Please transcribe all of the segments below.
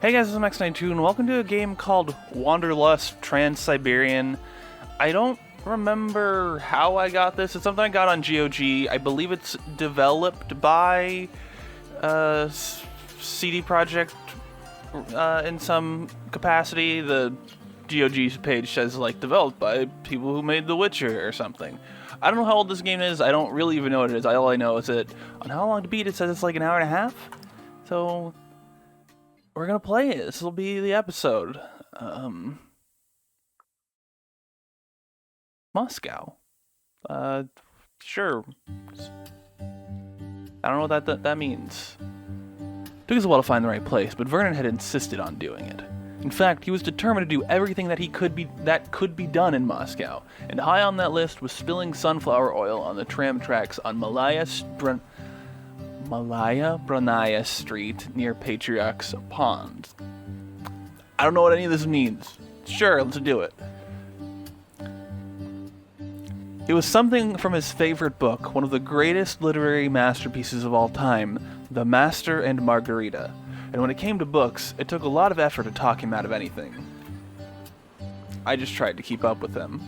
Hey guys, this is Max92 and welcome to a game called Wanderlust Transsiberian. I don't remember how I got this. It's something I got on GOG. I believe it's developed by CD Projekt in some capacity. The GOG page says like developed by people who made The Witcher or something. I don't know how old this game is. I don't really even know what it is. All I know is that on How Long to Beat it says it's like an hour and a half. So we're gonna play it. This will be the episode. Moscow. Sure. I don't know what that means. Took us a while to find the right place, but Vernon had insisted on doing it. In fact, he was determined to do everything that could be done in Moscow, and high on that list was spilling sunflower oil on the tram tracks on Malaya Brunaya Street near Patriarch's Pond. I don't know what any of this means. Sure, let's do it. It was something from his favorite book, one of the greatest literary masterpieces of all time, The Master and Margarita. And when it came to books, it took a lot of effort to talk him out of anything. I just tried to keep up with him.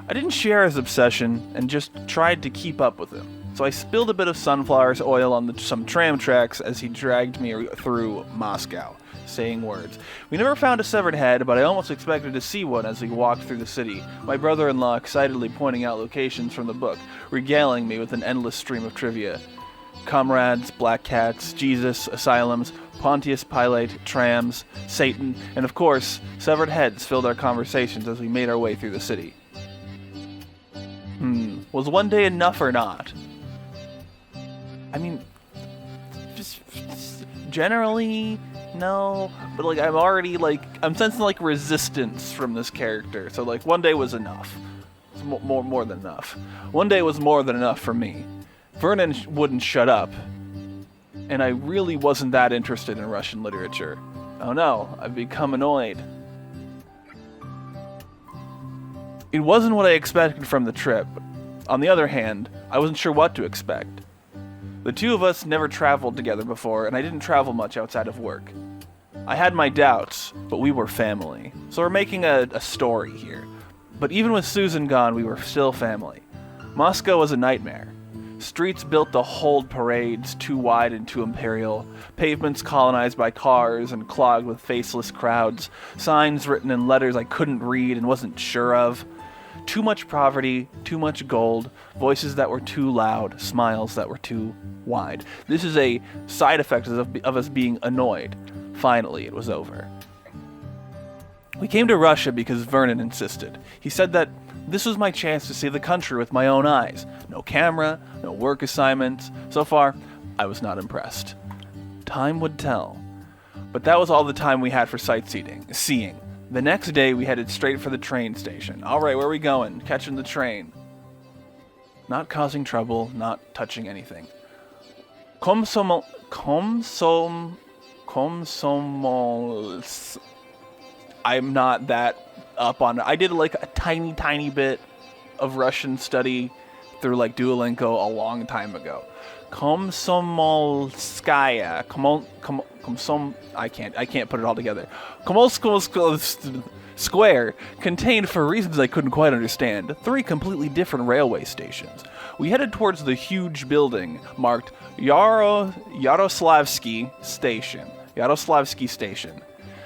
I didn't share his obsession and just tried to keep up with him. So I spilled a bit of sunflower's oil on some tram tracks as he dragged me through Moscow, saying words. We never found a severed head, but I almost expected to see one as we walked through the city, my brother-in-law excitedly pointing out locations from the book, regaling me with an endless stream of trivia. Comrades, black cats, Jesus, asylums, Pontius Pilate, trams, Satan, and of course, severed heads filled our conversations as we made our way through the city. Was one day enough or not? I mean, just generally, no, but like I'm sensing like resistance from this character, so like one day was enough. It's more than enough. One day was more than enough for me. Vernon wouldn't shut up, and I really wasn't that interested in Russian literature. Oh no, I've become annoyed. It wasn't what I expected from the trip. On the other hand, I wasn't sure what to expect. The two of us never traveled together before, and I didn't travel much outside of work. I had my doubts, but we were family. So we're making a story here. But even with Susan gone, we were still family. Moscow was a nightmare. Streets built to hold parades, too wide and too imperial. Pavements colonized by cars and clogged with faceless crowds. Signs written in letters I couldn't read and wasn't sure of. Too much poverty, too much gold, voices that were too loud, smiles that were too wide. This is a side effect of us being annoyed. Finally, it was over. We came to Russia because Vernon insisted. He said that this was my chance to see the country with my own eyes. No camera, no work assignments. So far, I was not impressed. Time would tell. But that was all the time we had for seeing. The next day, we headed straight for the train station. All right, where are we going? Catching the train. Not causing trouble, not touching anything. Komsomol. I'm not that up on it. I did like a tiny bit of Russian study through like Duolingo a long time ago. Komsomolskaya. I can't put it all together. Komolskoye Square contained, for reasons I couldn't quite understand, 3 completely different railway stations. We headed towards the huge building marked Yaroslavsky Station.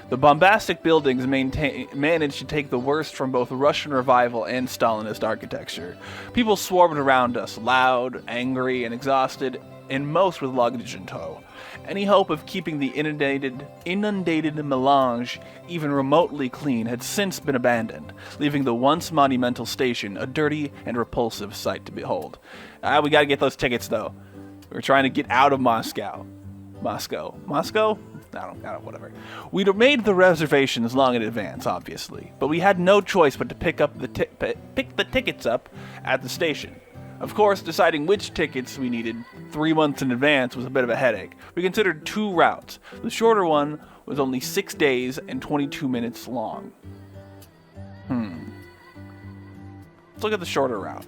The bombastic buildings managed to take the worst from both Russian revival and Stalinist architecture. People swarmed around us, loud, angry, and exhausted, and most with luggage in tow. Any hope of keeping the inundated melange even remotely clean had since been abandoned, leaving the once monumental station a dirty and repulsive sight to behold. We gotta get those tickets, though. We're trying to get out of Moscow? I don't, whatever. We'd made the reservations long in advance, obviously, but we had no choice but to pick the tickets up at the station. Of course, deciding which tickets we needed 3 months in advance was a bit of a headache. We considered 2 routes. The shorter one was only 6 days and 22 minutes long. Let's look at the shorter route.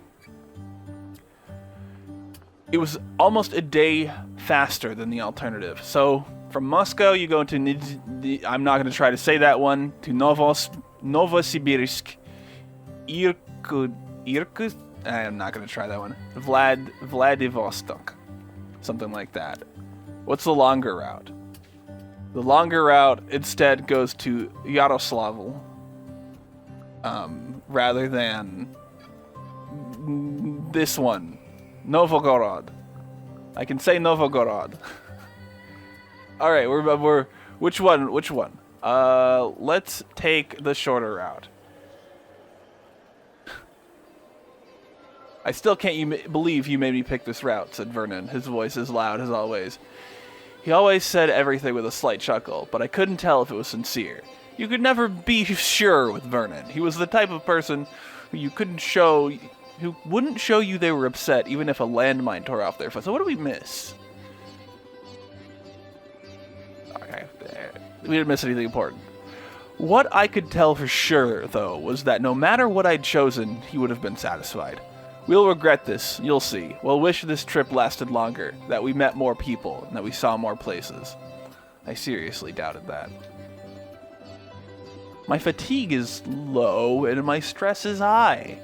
It was almost a day faster than the alternative, so From Moscow, you go to I'm not going to try to say that one. To Novosibirsk, Irkutsk. I'm not going to try that one. Vladivostok, something like that. What's the longer route? The longer route instead goes to Yaroslavl, rather than this one, Novgorod. I can say Novgorod. All right, we're which one? Which one? Let's take the shorter route. I still can't believe you made me pick this route, said Vernon, his voice as loud as always. He always said everything with a slight chuckle, but I couldn't tell if it was sincere. You could never be sure with Vernon. He was the type of person who wouldn't show you they were upset even if a landmine tore off their foot. So what do we miss? Okay, we didn't miss anything important. What I could tell for sure, though, was that no matter what I'd chosen, he would have been satisfied. We'll regret this, you'll see. We'll wish this trip lasted longer, that we met more people, and that we saw more places. I seriously doubted that. My fatigue is low, and my stress is high.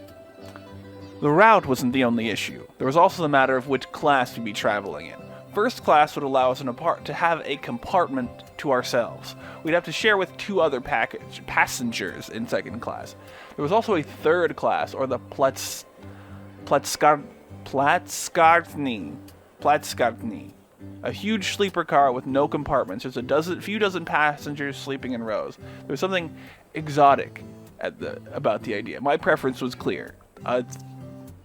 The route wasn't the only issue. There was also the matter of which class we'd be traveling in. First class would allow us to have a compartment to ourselves. We'd have to share with 2 other passengers in second class. There was also a third class, or the Platskartny, a huge sleeper car with no compartments. There's a few dozen passengers sleeping in rows. There was something exotic about the idea. My preference was clear.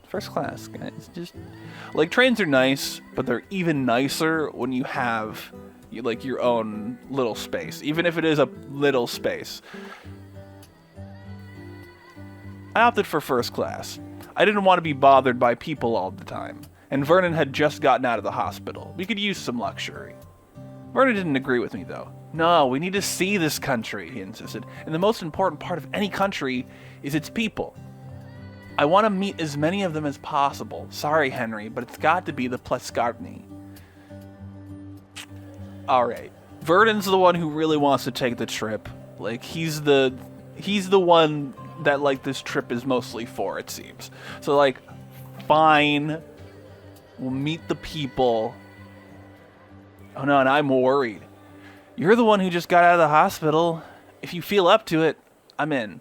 First class, guys. Just like trains are nice, but they're even nicer when you have like your own little space, even if it is a little space. I opted for first class. I didn't want to be bothered by people all the time, and Vernon had just gotten out of the hospital. We could use some luxury. Vernon didn't agree with me, though. No, we need to see this country, he insisted, and the most important part of any country is its people. I want to meet as many of them as possible. Sorry, Henry, but it's got to be the Platskartny. Alright. Vernon's the one who really wants to take the trip. Like, he's the one that, like, this trip is mostly for, it seems. So, like, fine. We'll meet the people. Oh, no, and I'm worried. You're the one who just got out of the hospital. If you feel up to it, I'm in.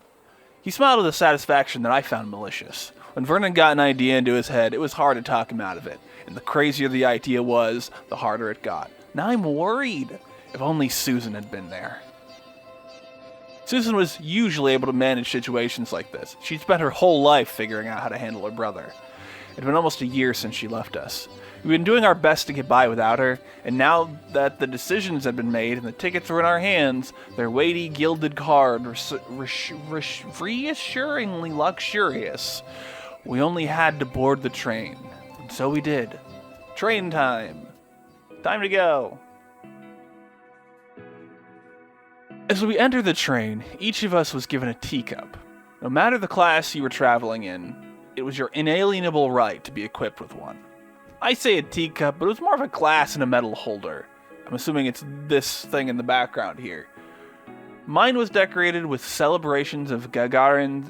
He smiled with a satisfaction that I found malicious. When Vernon got an idea into his head, it was hard to talk him out of it. And the crazier the idea was, the harder it got. Now I'm worried. If only Susan had been there. Susan was usually able to manage situations like this. She'd spent her whole life figuring out how to handle her brother. It had been almost a year since she left us. We'd been doing our best to get by without her, and now that the decisions had been made and the tickets were in our hands, their weighty, gilded card reassuringly luxurious, we only had to board the train. And so we did. Train time. Time to go. As we entered the train, each of us was given a teacup. No matter the class you were traveling in, it was your inalienable right to be equipped with one. I say a teacup, but it was more of a glass and a metal holder. I'm assuming it's this thing in the background here. Mine was decorated with celebrations of Gagarin's...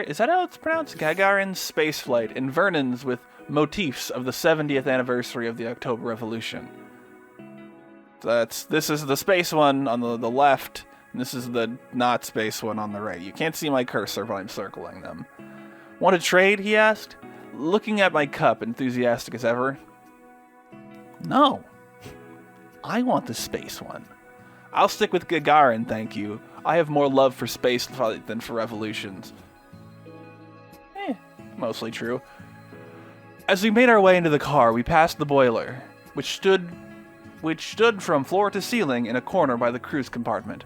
is that how it's pronounced? Gagarin's spaceflight, and Vernon's with motifs of the 70th anniversary of the October Revolution. This is the space one on the left, and this is the not space one on the right. You can't see my cursor, but I'm circling them. Want to trade? He asked, looking at my cup, enthusiastic as ever. No. I want the space one. I'll stick with Gagarin, thank you. I have more love for space than for revolutions. Mostly true. As we made our way into the car, we passed the boiler, which stood from floor to ceiling in a corner by the cruise compartment.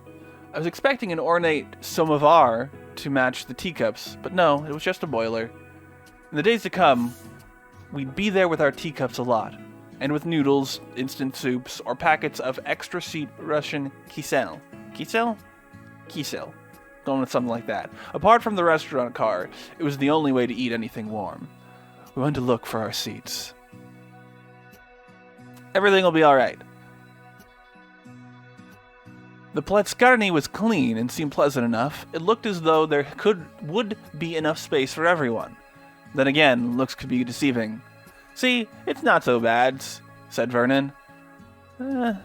I was expecting an ornate samovar to match the teacups, but no, it was just a boiler. In the days to come, we'd be there with our teacups a lot, and with noodles, instant soups, or packets of extra sweet Russian kisel. Kisel? Kisel. Going with something like that. Apart from the restaurant car, it was the only way to eat anything warm. We went to look for our seats. Everything will be alright. The Platskarny was clean and seemed pleasant enough. It looked as though there would be enough space for everyone. Then again, looks could be deceiving. See, it's not so bad, said Vernon. Yeah.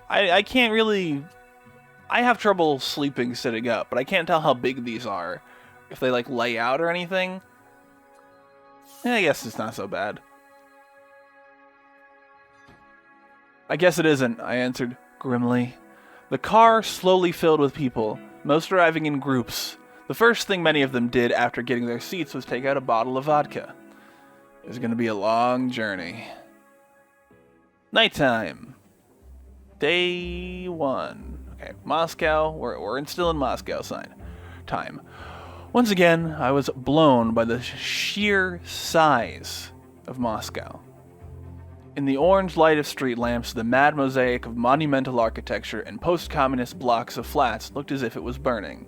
I can't really... I have trouble sleeping sitting up, but I can't tell how big these are. If they, like, lay out or anything. Yeah, I guess it's not so bad. I guess it isn't, I answered grimly. The car slowly filled with people, most arriving in groups. The first thing many of them did after getting their seats was take out a bottle of vodka. It was going to be a long journey. Nighttime. Day 1. Okay, Moscow. We're still in Moscow time. Once again, I was blown by the sheer size of Moscow. In the orange light of street lamps, the mad mosaic of monumental architecture and post-communist blocks of flats looked as if it was burning.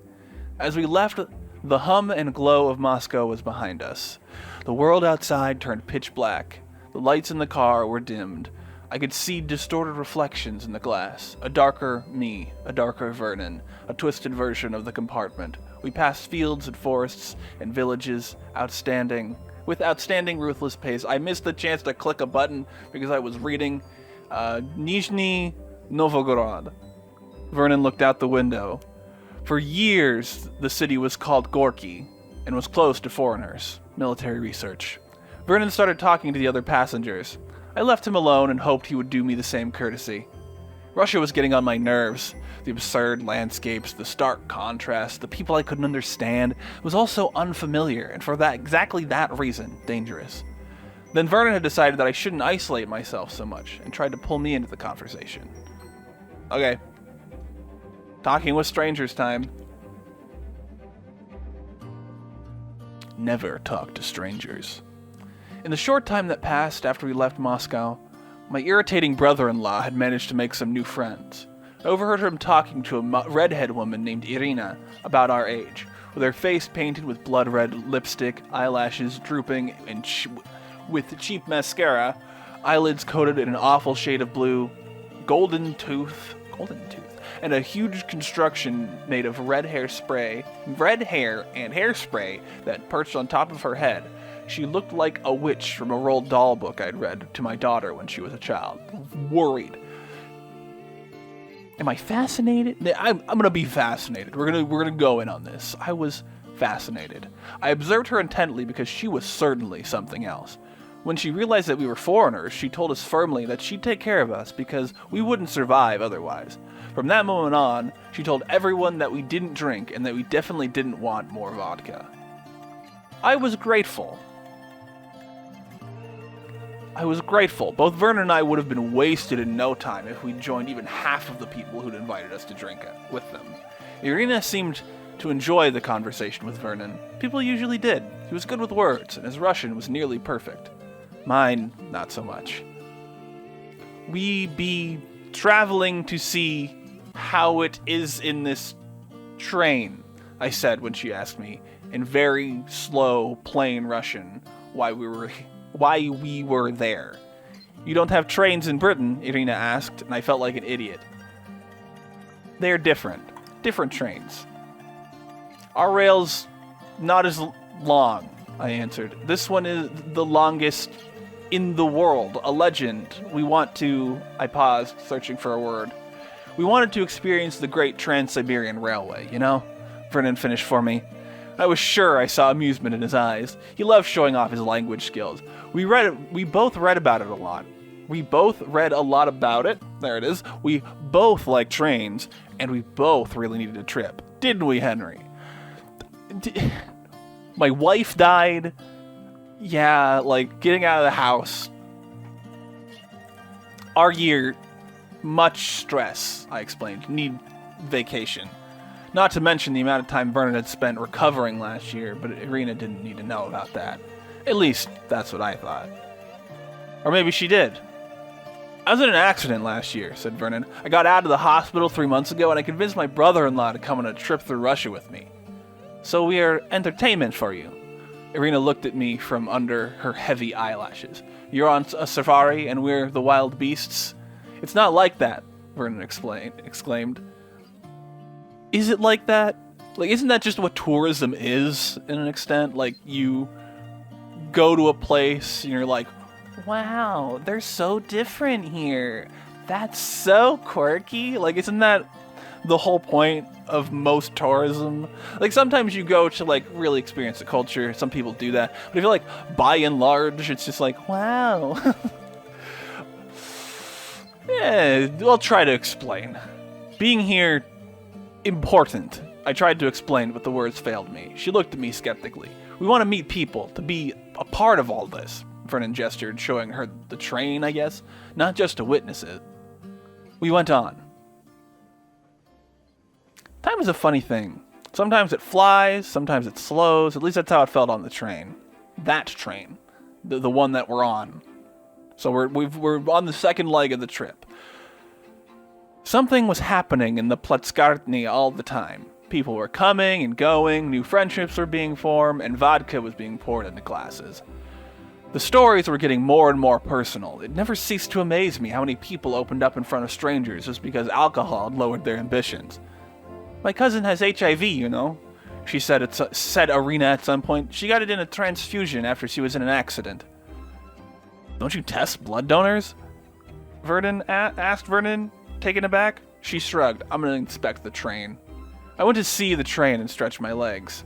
As we left, the hum and glow of Moscow was behind us. The world outside turned pitch black. The lights in the car were dimmed. I could see distorted reflections in the glass. A darker me, a darker Vernon, a twisted version of the compartment. We passed fields and forests and villages, with outstanding ruthless pace. I missed the chance to click a button because I was reading Nizhny Novgorod. Vernon looked out the window. For years, the city was called Gorky and was closed to foreigners. Military research. Vernon started talking to the other passengers. I left him alone and hoped he would do me the same courtesy. Russia was getting on my nerves. The absurd landscapes, the stark contrast, the people I couldn't understand was all so unfamiliar, and for exactly that reason, dangerous. Then Vernon had decided that I shouldn't isolate myself so much, and tried to pull me into the conversation. Okay. Talking with strangers time. Never talk to strangers. In the short time that passed after we left Moscow, my irritating brother-in-law had managed to make some new friends. I overheard him talking to a redhead woman named Irina, about our age, with her face painted with blood-red lipstick, eyelashes drooping and with cheap mascara, eyelids coated in an awful shade of blue, golden tooth, and a huge construction made of red hair and hairspray that perched on top of her head. She looked like a witch from a Roald Dahl book I'd read to my daughter when she was a child. Worried. Am I fascinated? I'm gonna be fascinated. We're gonna go in on this. I was fascinated. I observed her intently because she was certainly something else. When she realized that we were foreigners, she told us firmly that she'd take care of us because we wouldn't survive otherwise. From that moment on, she told everyone that we didn't drink and that we definitely didn't want more vodka. I was grateful. Both Vernon and I would have been wasted in no time if we'd joined even half of the people who'd invited us to drink with them. Irina seemed to enjoy the conversation with Vernon. People usually did. He was good with words, and his Russian was nearly perfect. Mine, not so much. We be traveling to see how it is in this train, I said when she asked me, in very slow, plain Russian, why we were there. You don't have trains in Britain, Irina asked, and I felt like an idiot. They're different. Different trains. Our rail's not as long, I answered. This one is the longest in the world, a legend. I paused, searching for a word. We wanted to experience the great Transsiberian Railway, you know? Vernon finished for me. I was sure I saw amusement in his eyes. He loved showing off his language skills. We both read about it a lot. We both read a lot about it. There it is. We both like trains, and we both really needed a trip. Didn't we, Henry? My wife died. Yeah, like, getting out of the house. Our year, much stress, I explained. Need vacation. Not to mention the amount of time Vernon had spent recovering last year, but Irina didn't need to know about that. At least, that's what I thought. Or maybe she did. I was in an accident last year, said Vernon. I got out of the hospital 3 months ago, and I convinced my brother-in-law to come on a trip through Russia with me. So we are entertainment for you. Irina looked at me from under her heavy eyelashes. You're on a safari, and we're the wild beasts? It's not like that. Vernon exclaimed. Is it like that? Like, isn't that just what tourism is, in an extent? Like, you go to a place, and you're like, wow, they're so different here. That's so quirky. Like, isn't that the whole point of most tourism? Like, sometimes you go to, like, really experience the culture. Some people do that. But if you're like, by and large, it's just like, wow. Yeah, I'll try to explain. Being here, important. I tried to explain, but the words failed me. She looked at me skeptically. We want to meet people, to be a part of all this. Vernon gestured, showing her the train, I guess, not just to witness it. We went on. Time is a funny thing. Sometimes it flies, sometimes it slows. At least that's how it felt on the train. That train. The one that we're on. So we're on the second leg of the trip. Something was happening in the Platskartny all the time. People were coming and going, new friendships were being formed, and vodka was being poured into glasses. The stories were getting more and more personal. It never ceased to amaze me how many people opened up in front of strangers just because alcohol had lowered their ambitions. My cousin has HIV, you know, she said Irina at some point. She got it in a transfusion after she was in an accident. Don't you test blood donors? Vernon asked Vernon, taken aback. She shrugged. I'm going to inspect the train. I went to see the train and stretch my legs.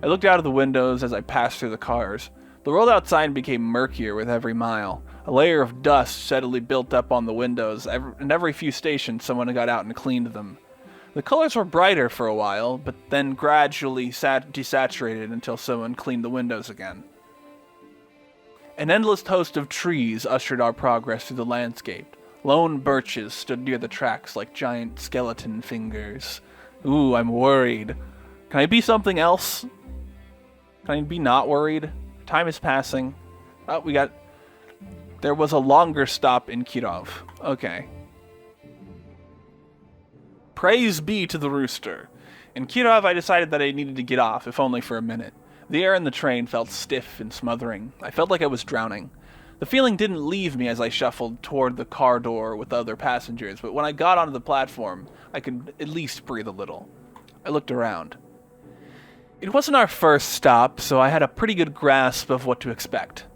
I looked out of the windows as I passed through the cars. The world outside became murkier with every mile. A layer of dust steadily built up on the windows, and every few stations someone got out and cleaned them. The colors were brighter for a while, but then gradually desaturated until someone cleaned the windows again. An endless host of trees ushered our progress through the landscape. Lone birches stood near the tracks like giant skeleton fingers. Ooh, I'm worried. Can I be something else? Can I be not worried? Time is passing. Oh, there was a longer stop in Kirov. Okay. Praise be to the rooster. In Kirov, I decided that I needed to get off, if only for a minute. The air in the train felt stiff and smothering. I felt like I was drowning. The feeling didn't leave me as I shuffled toward the car door with other passengers, but when I got onto the platform, I could at least breathe a little. I looked around. It wasn't our first stop, so I had a pretty good grasp of what to expect.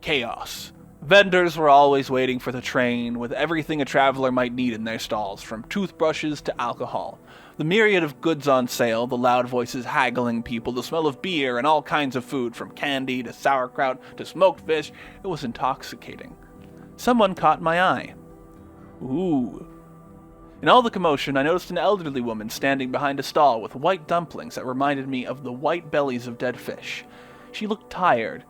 Chaos. Vendors were always waiting for the train, with everything a traveler might need in their stalls, from toothbrushes to alcohol. The myriad of goods on sale, the loud voices haggling people, the smell of beer, and all kinds of food, from candy to sauerkraut to smoked fish, it was intoxicating. Someone caught my eye. Ooh. In all the commotion, I noticed an elderly woman standing behind a stall with white dumplings that reminded me of the white bellies of dead fish. She looked tired,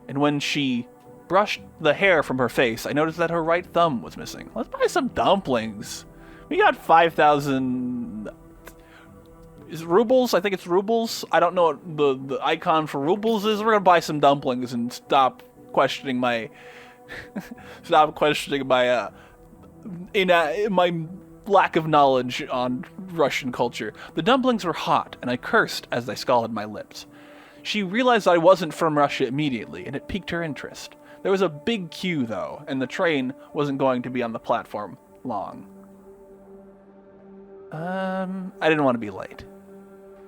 and when she brushed the hair from her face, I noticed that her right thumb was missing. Let's buy some dumplings. We got 5,000... Is it rubles? I think it's rubles. I don't know what the icon for rubles is. We're gonna buy some dumplings and stop questioning my my lack of knowledge on Russian culture. The dumplings were hot, and I cursed as they scalded my lips. She realized I wasn't from Russia immediately, and it piqued her interest. There was a big queue, though, and the train wasn't going to be on the platform long. I didn't want to be late.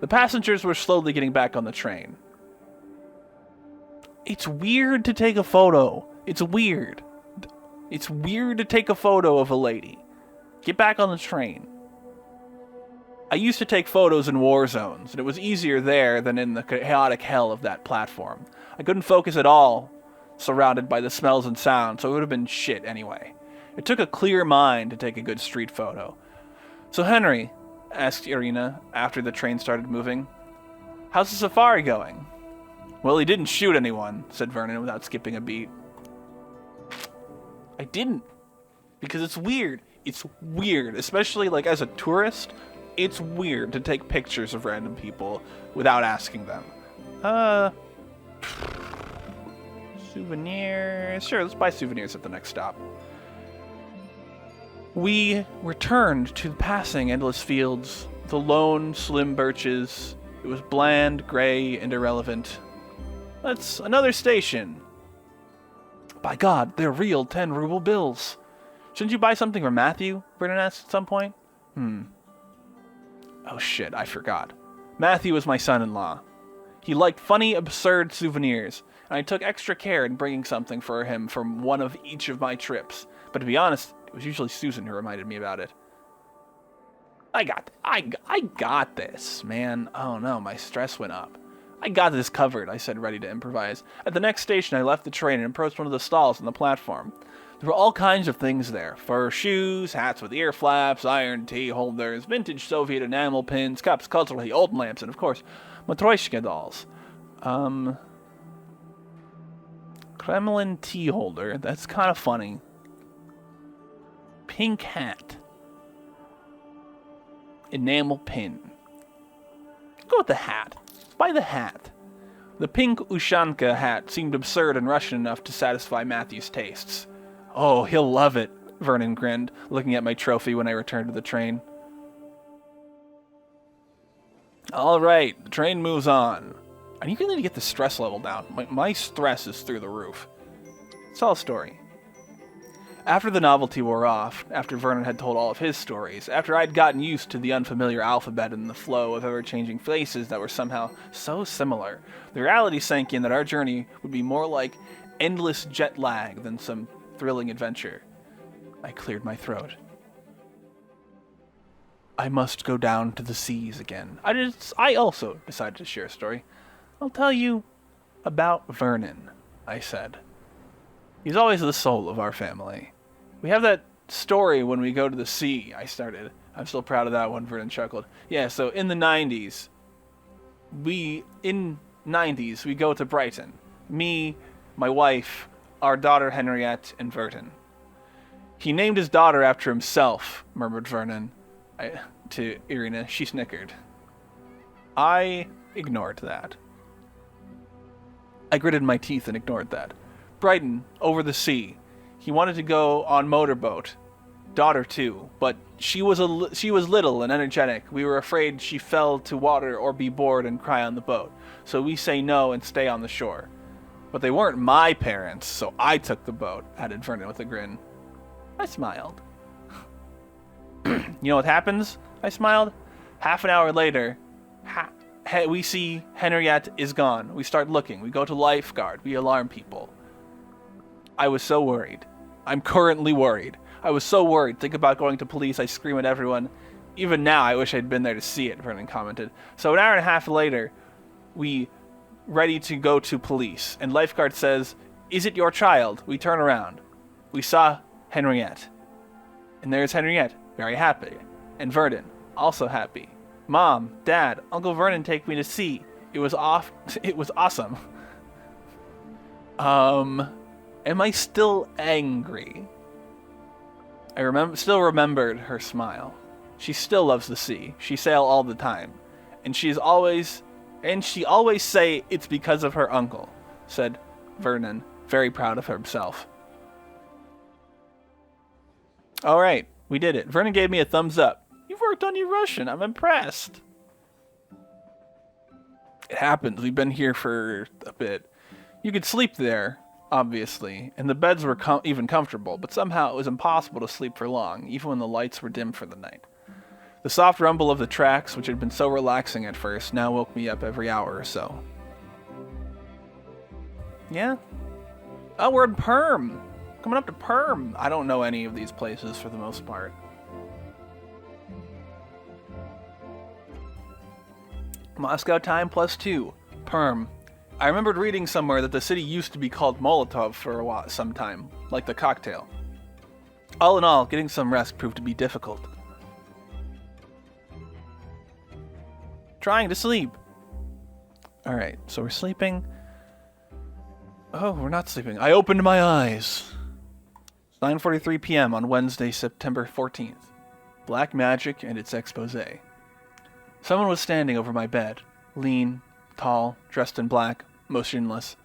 The passengers were slowly getting back on the train. It's weird to take a photo. It's weird. It's weird to take a photo of a lady. Get back on the train. I used to take photos in war zones, and it was easier there than in the chaotic hell of that platform. I couldn't focus at all, surrounded by the smells and sounds, so it would have been shit anyway. It took a clear mind to take a good street photo. So Henry, asked Irina after the train started moving, how's the safari going? Well, he didn't shoot anyone, said Vernon without skipping a beat. I didn't. Because it's weird. It's weird, especially like as a tourist. It's weird to take pictures of random people without asking them. Souvenirs. Sure, let's buy souvenirs at the next stop. We returned to the passing endless fields, the lone, slim birches. It was bland, gray, and irrelevant. That's another station. By God, they're real 10-ruble bills. Shouldn't you buy something for Matthew? Vernon asked at some point. Oh shit, I forgot. Matthew was my son-in-law. He liked funny, absurd souvenirs, and I took extra care in bringing something for him from one of each of my trips. But to be honest, it was usually Susan who reminded me about it. I got this, man. Oh no, my stress went up. I got this covered, I said, ready to improvise. At the next station, I left the train and approached one of the stalls on the platform. There were all kinds of things there. Fur shoes, hats with ear flaps, iron tea holders, vintage Soviet enamel pins, cups, culturally old lamps, and of course, Matryoshka dolls. Kremlin tea holder. That's kind of funny. Pink hat. Enamel pin. Go with the hat. Buy the hat. The pink Ushanka hat seemed absurd and Russian enough to satisfy Matthew's tastes. Oh, he'll love it, Vernon grinned, looking at my trophy when I returned to the train. All right, the train moves on. I need to get the stress level down. My stress is through the roof. It's all a story. After the novelty wore off, after Vernon had told all of his stories, after I'd gotten used to the unfamiliar alphabet and the flow of ever-changing faces that were somehow so similar, the reality sank in that our journey would be more like endless jet lag than some thrilling adventure. I cleared my throat. I must go down to the seas again. I also decided to share a story. I'll tell you about Vernon, I said. He's always the soul of our family. We have that story when we go to the sea, I started. I'm still proud of that one, Vernon chuckled. Yeah, so in the 90s, we go to Brighton. Me, my wife, our daughter Henriette, and Vernon. He named his daughter after himself, murmured Vernon to Irina. She snickered. I ignored that. I gritted my teeth and ignored that. Brighton, over the sea. He wanted to go on motorboat. Daughter too, but she was little and energetic. We were afraid she fell to water or be bored and cry on the boat. So we say no and stay on the shore. But they weren't my parents, so I took the boat, added Vernon with a grin. I smiled. You know what happens? I smiled. Half an hour later, we see Henriette is gone. We start looking. We go to lifeguard. We alarm people. I was so worried. I'm currently worried. I was so worried. Think about going to police. I scream at everyone. Even now, I wish I'd been there to see it, Vernon commented. So an hour and a half later, we ready to go to police. And lifeguard says, "Is it your child?" We turn around. We saw Henriette. And there's Henriette, very happy. And Vernon, also happy. Mom, Dad, Uncle Vernon take me to sea. It was awesome. Am I still angry? I still remembered her smile. She still loves the sea. She sail all the time. And she always say it's because of her uncle, said Vernon, very proud of himself. All right, we did it. Vernon gave me a thumbs up. You've worked on your Russian. I'm impressed. It happens. We've been here for a bit. You could sleep there, obviously, and the beds were even comfortable, but somehow it was impossible to sleep for long, even when the lights were dim for the night. The soft rumble of the tracks, which had been so relaxing at first, now woke me up every hour or so. Yeah? Oh, we're in Perm. Coming up to Perm. I don't know any of these places for the most part. Moscow time +2. Perm. I remembered reading somewhere that the city used to be called Molotov for a while, some time, like the cocktail. All in all, getting some rest proved to be difficult. Trying to sleep. Alright, so we're sleeping. Oh, we're not sleeping. I opened my eyes. It's 9:43 p.m. on Wednesday, September 14th. Black magic and its exposé. Someone was standing over my bed. Lean, tall, dressed in black, motionless.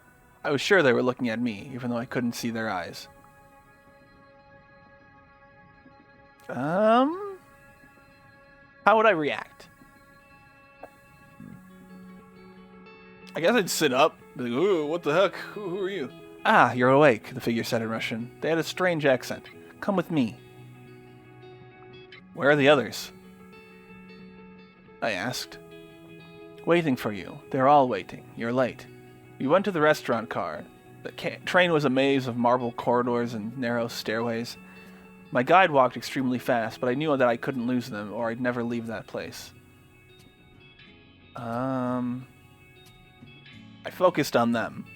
I was sure they were looking at me, even though I couldn't see their eyes. How would I react? I guess I'd sit up. Be like, ooh, what the heck? Who are you? Ah, you're awake, the figure said in Russian. They had a strange accent. Come with me. Where are the others? I asked. Waiting for you. They're all waiting. You're late. We went to the restaurant car. The train was a maze of marble corridors and narrow stairways. My guide walked extremely fast, but I knew that I couldn't lose them, or I'd never leave that place. I focused on them.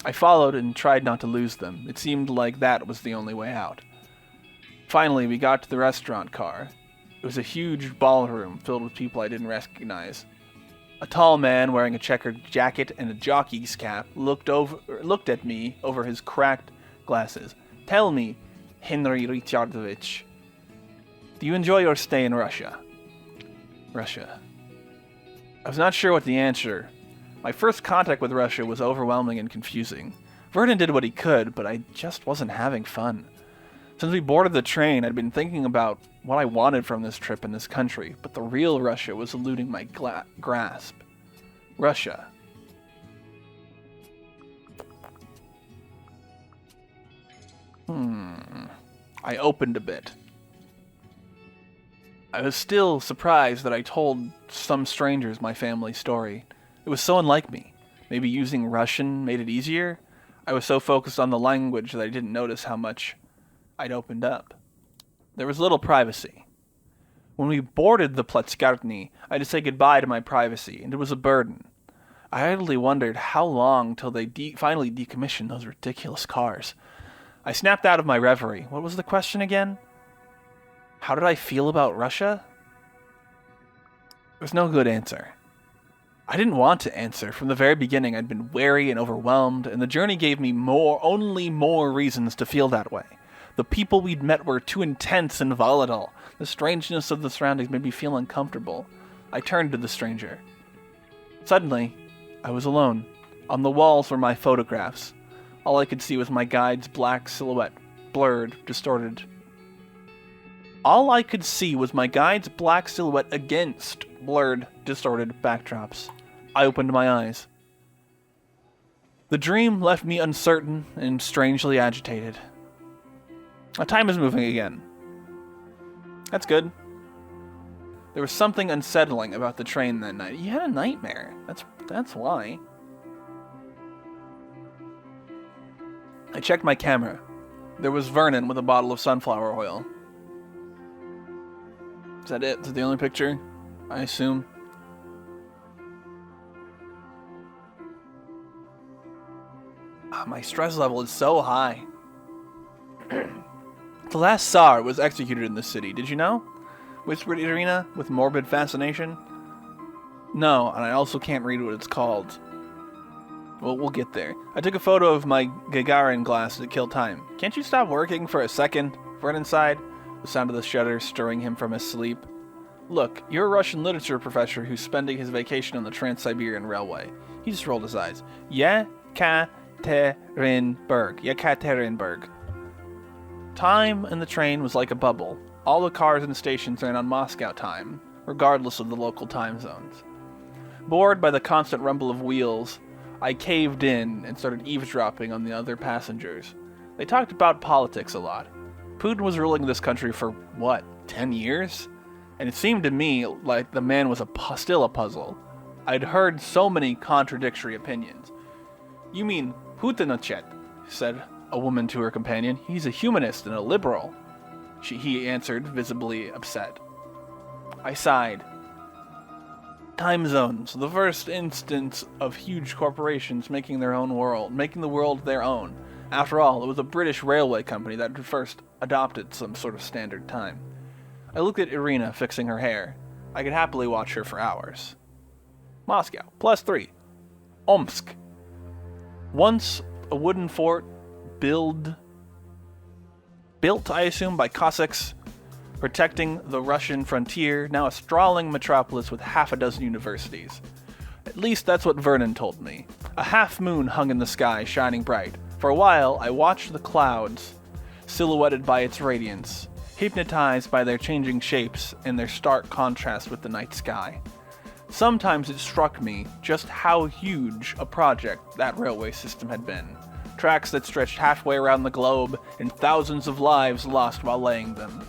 I followed and tried not to lose them. It seemed like that was the only way out. Finally, we got to the restaurant car. It was a huge ballroom filled with people I didn't recognize. A tall man wearing a checkered jacket and a jockey's cap looked at me over his cracked glasses. Tell me, Henry Richardovich, do you enjoy your stay in Russia? Russia. I was not sure what to answer. My first contact with Russia was overwhelming and confusing. Vernon did what he could, but I just wasn't having fun. Since we boarded the train, I'd been thinking about what I wanted from this trip in this country, but the real Russia was eluding my grasp. Russia. I opened a bit. I was still surprised that I told some strangers my family story. It was so unlike me. Maybe using Russian made it easier? I was so focused on the language that I didn't notice how much I'd opened up. There was little privacy. When we boarded the Platskartny, I had to say goodbye to my privacy, and it was a burden. I idly wondered how long till they finally decommissioned those ridiculous cars. I snapped out of my reverie. What was the question again? How did I feel about Russia? There was no good answer. I didn't want to answer. From the very beginning, I'd been wary and overwhelmed, and the journey gave me only more reasons to feel that way. The people we'd met were too intense and volatile. The strangeness of the surroundings made me feel uncomfortable. I turned to the stranger. Suddenly, I was alone. On the walls were my photographs. All I could see was my guide's black silhouette, blurred, distorted. All I could see was my guide's black silhouette against blurred, distorted backdrops. I opened my eyes. The dream left me uncertain and strangely agitated. Time is moving again. That's good. There was something unsettling about the train that night. You had a nightmare. That's why. I checked my camera. There was Vernon with a bottle of sunflower oil. Is that it? Is that the only picture? I assume. My stress level is so high. The last Tsar was executed in the city, did you know? Whispered Irina with morbid fascination. No, and I also can't read what it's called. Well, we'll get there. I took a photo of my Gagarin glass to kill time. Can't you stop working for a second? Vernon sighed, the sound of the shutter stirring him from his sleep. Look, you're a Russian literature professor who's spending his vacation on the Transsiberian Railway. He just rolled his eyes. Yekaterinburg. Time in the train was like a bubble. All the cars and stations ran on Moscow time, regardless of the local time zones. Bored by the constant rumble of wheels, I caved in and started eavesdropping on the other passengers. They talked about politics a lot. Putin was ruling this country for, 10 years? And it seemed to me like the man was still a puzzle. I'd heard so many contradictory opinions. You mean Putinachet, said a woman to her companion. He's a humanist and a liberal. He answered, visibly upset. I sighed. Time zones, the first instance of huge corporations making their own world, making the world their own. After all, it was a British railway company that first adopted some sort of standard time. I looked at Irina fixing her hair. I could happily watch her for hours. Moscow, +3. Omsk. Once a wooden fort built, I assume, by Cossacks, protecting the Russian frontier, now a sprawling metropolis with half a dozen universities. At least that's what Vernon told me. A half moon hung in the sky, shining bright. For a while, I watched the clouds, silhouetted by its radiance, hypnotized by their changing shapes and their stark contrast with the night sky. Sometimes it struck me just how huge a project that railway system had been. tracks that stretched halfway around the globe, and thousands of lives lost while laying them.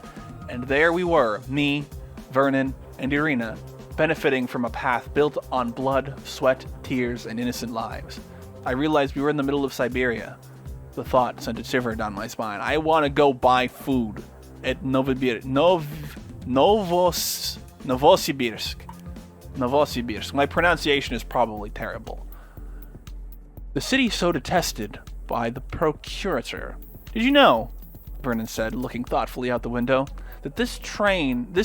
And there we were, me, Vernon, and Irina, benefiting from a path built on blood, sweat, tears, and innocent lives. I realized we were in the middle of Siberia. The thought sent a shiver down my spine. I want to go buy food at Novosibirsk. My pronunciation is probably terrible. The city so detested by the procurator. Did you know, Vernon said, looking thoughtfully out the window, that this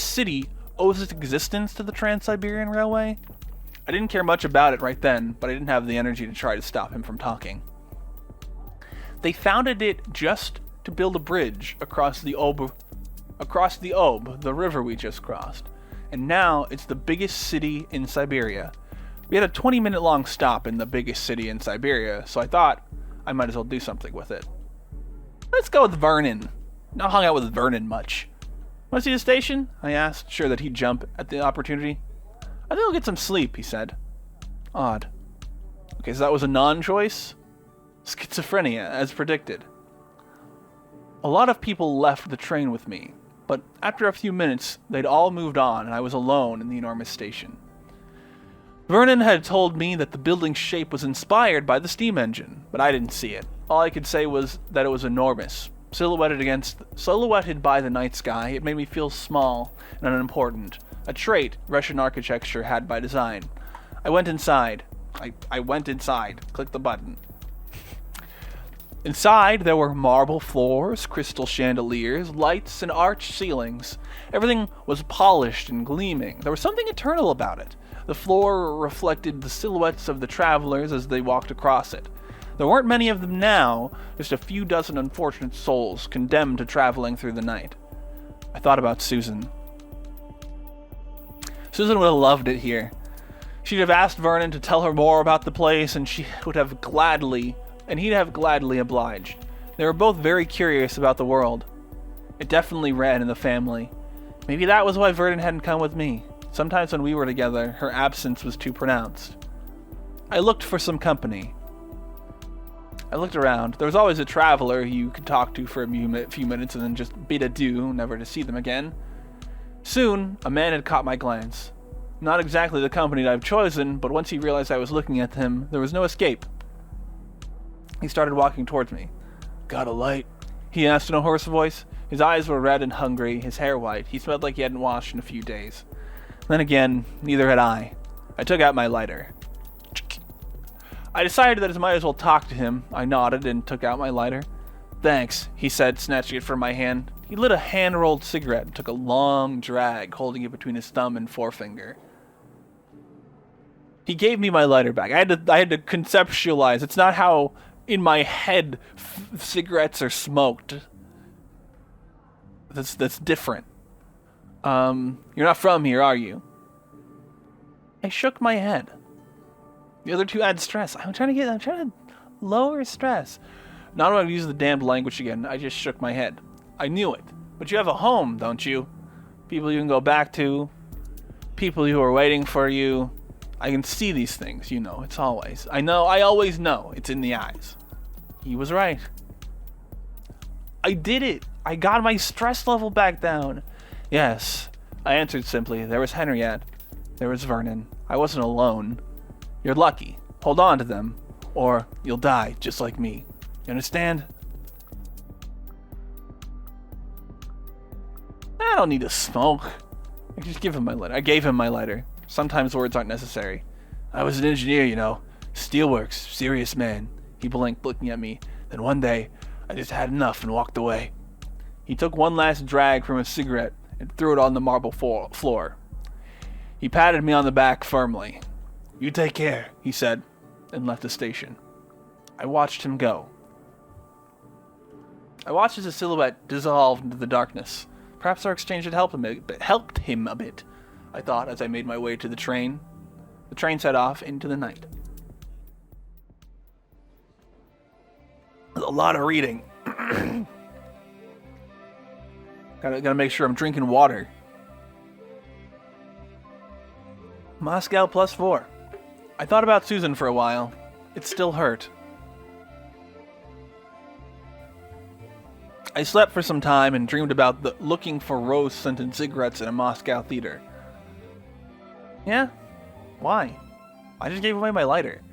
city owes its existence to the Transsiberian Railway? I didn't care much about it right then, but I didn't have the energy to try to stop him from talking. They founded it just to build a bridge across the Ob, the river we just crossed. And now it's the biggest city in Siberia. We had a 20-minute long stop in the biggest city in Siberia, so I thought I might as well do something with it. Let's go with Vernon. Not hung out with Vernon much. Want to see the station? I asked, sure that he'd jump at the opportunity. I think I'll get some sleep, he said. Odd. Okay, so that was a non-choice? Schizophrenia, as predicted. A lot of people left the train with me, but after a few minutes, they'd all moved on and I was alone in the enormous station. Vernon had told me that the building's shape was inspired by the steam engine, but I didn't see it. All I could say was that it was enormous. Silhouetted by the night sky, it made me feel small and unimportant, a trait Russian architecture had by design. I went inside. Click the button. Inside, there were marble floors, crystal chandeliers, lights, and arched ceilings. Everything was polished and gleaming. There was something eternal about it. The floor reflected the silhouettes of the travelers as they walked across it. There weren't many of them now, just a few dozen unfortunate souls condemned to traveling through the night. I thought about Susan. Susan would have loved it here. She'd have asked Vernon to tell her more about the place, and he'd have gladly obliged. They were both very curious about the world. It definitely ran in the family. Maybe that was why Vernon hadn't come with me. Sometimes when we were together, her absence was too pronounced. I looked for some company. I looked around. There was always a traveler you could talk to for a few minutes and then just bid adieu, never to see them again. Soon, a man had caught my glance. Not exactly the company I've chosen, but once he realized I was looking at him, there was no escape. He started walking towards me. Got a light? He asked in a hoarse voice. His eyes were red and hungry, his hair white. He smelled like he hadn't washed in a few days. Then again, neither had I. I took out my lighter. I decided that I might as well talk to him. I nodded and took out my lighter. Thanks, he said, snatching it from my hand. He lit a hand-rolled cigarette and took a long drag, holding it between his thumb and forefinger. He gave me my lighter back. I had to conceptualize. It's not how, in my head, cigarettes are smoked. That's different. You're not from here, are you? I shook my head. The other two add stress. I'm trying to lower stress. Not when I use the damned language again. I just shook my head. I knew it. But you have a home, don't you? People you can go back to. People who are waiting for you. I can see these things, you know. It's always. I always know. It's in the eyes. He was right. I did it. I got my stress level back down. Yes. I answered simply. There was Henriette. There was Vernon. I wasn't alone. You're lucky. Hold on to them, or you'll die just like me. You understand? I don't need to smoke. I just give him my lighter. I gave him my lighter. Sometimes words aren't necessary. I was an engineer, you know. Steelworks, serious man. He blinked, looking at me. Then one day, I just had enough and walked away. He took one last drag from his cigarette and threw it on the marble floor. He patted me on the back firmly. You take care, he said, and left the station. I watched him go. I watched as his silhouette dissolved into the darkness. Perhaps our exchange had helped him a bit, I thought as I made my way to the train. The train set off into the night. There's a lot of reading. Gotta make sure I'm drinking water. Moscow +4. I thought about Susan for a while. It still hurt. I slept for some time and dreamed about looking for rose-scented cigarettes in a Moscow theater. Yeah? Why? I just gave away my lighter.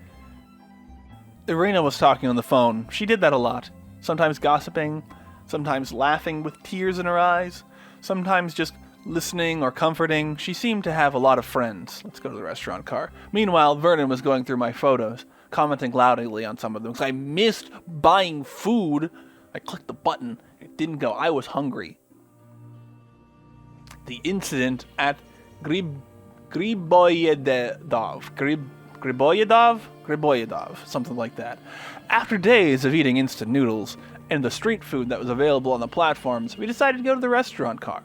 Irina was talking on the phone. She did that a lot. Sometimes gossiping, sometimes laughing with tears in her eyes, sometimes just listening or comforting. She seemed to have a lot of friends. Let's go to the restaurant car. Meanwhile, Vernon was going through my photos, commenting loudly on some of them, because I missed buying food. I clicked the button. It didn't go. I was hungry. The incident at Griboyedov, something like that. After days of eating instant noodles and the street food that was available on the platforms, we decided to go to the restaurant car.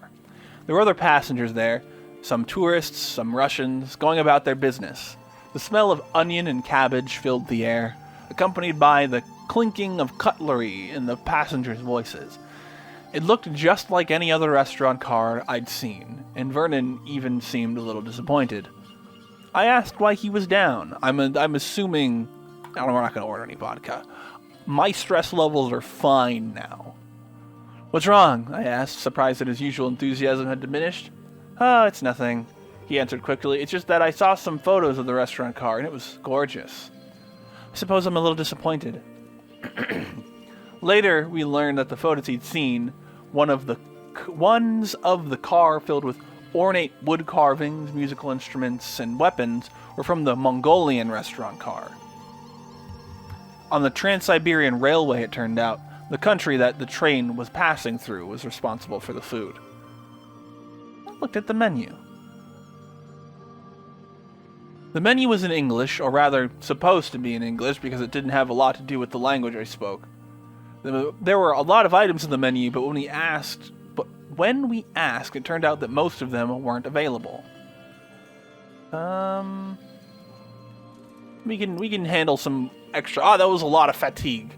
There were other passengers there, some tourists, some Russians, going about their business. The smell of onion and cabbage filled the air, accompanied by the clinking of cutlery in the passengers' voices. It looked just like any other restaurant car I'd seen, and Vernon even seemed a little disappointed. I asked why he was down. I'm assuming... we're not going to order any vodka. My stress levels are fine now. What's wrong? I asked, surprised that his usual enthusiasm had diminished. Oh, it's nothing, he answered quickly. It's just that I saw some photos of the restaurant car, and it was gorgeous. I suppose I'm a little disappointed. Later, we learned that the photos he'd seen, ones of the car filled with ornate wood carvings, musical instruments, and weapons, were from the Mongolian restaurant car. On the Transsiberian Railway, it turned out, the country that the train was passing through was responsible for the food. I looked at the menu. The menu was in English, or rather, supposed to be in English, because it didn't have a lot to do with the language I spoke. There were a lot of items in the menu, but when we asked, it turned out that most of them weren't available. We can handle some extra... that was a lot of fatigue.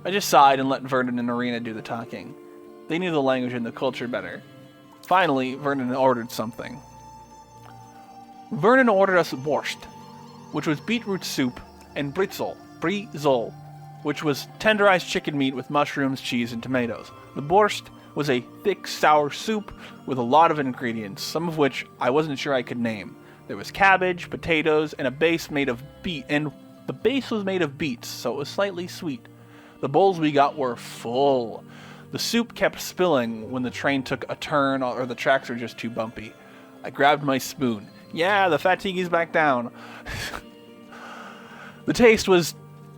I just sighed and let Vernon and Irina do the talking. They knew the language and the culture better. Finally, Vernon ordered something. Vernon ordered us borscht, which was beetroot soup, and britzel, which was tenderized chicken meat with mushrooms, cheese, and tomatoes. The borscht was a thick, sour soup with a lot of ingredients, some of which I wasn't sure I could name. There was cabbage, potatoes, and a base made of the base was made of beets, so it was slightly sweet. The bowls we got were full. The soup kept spilling when the train took a turn or the tracks were just too bumpy. I grabbed my spoon. Yeah, the fatigue is back down. The taste was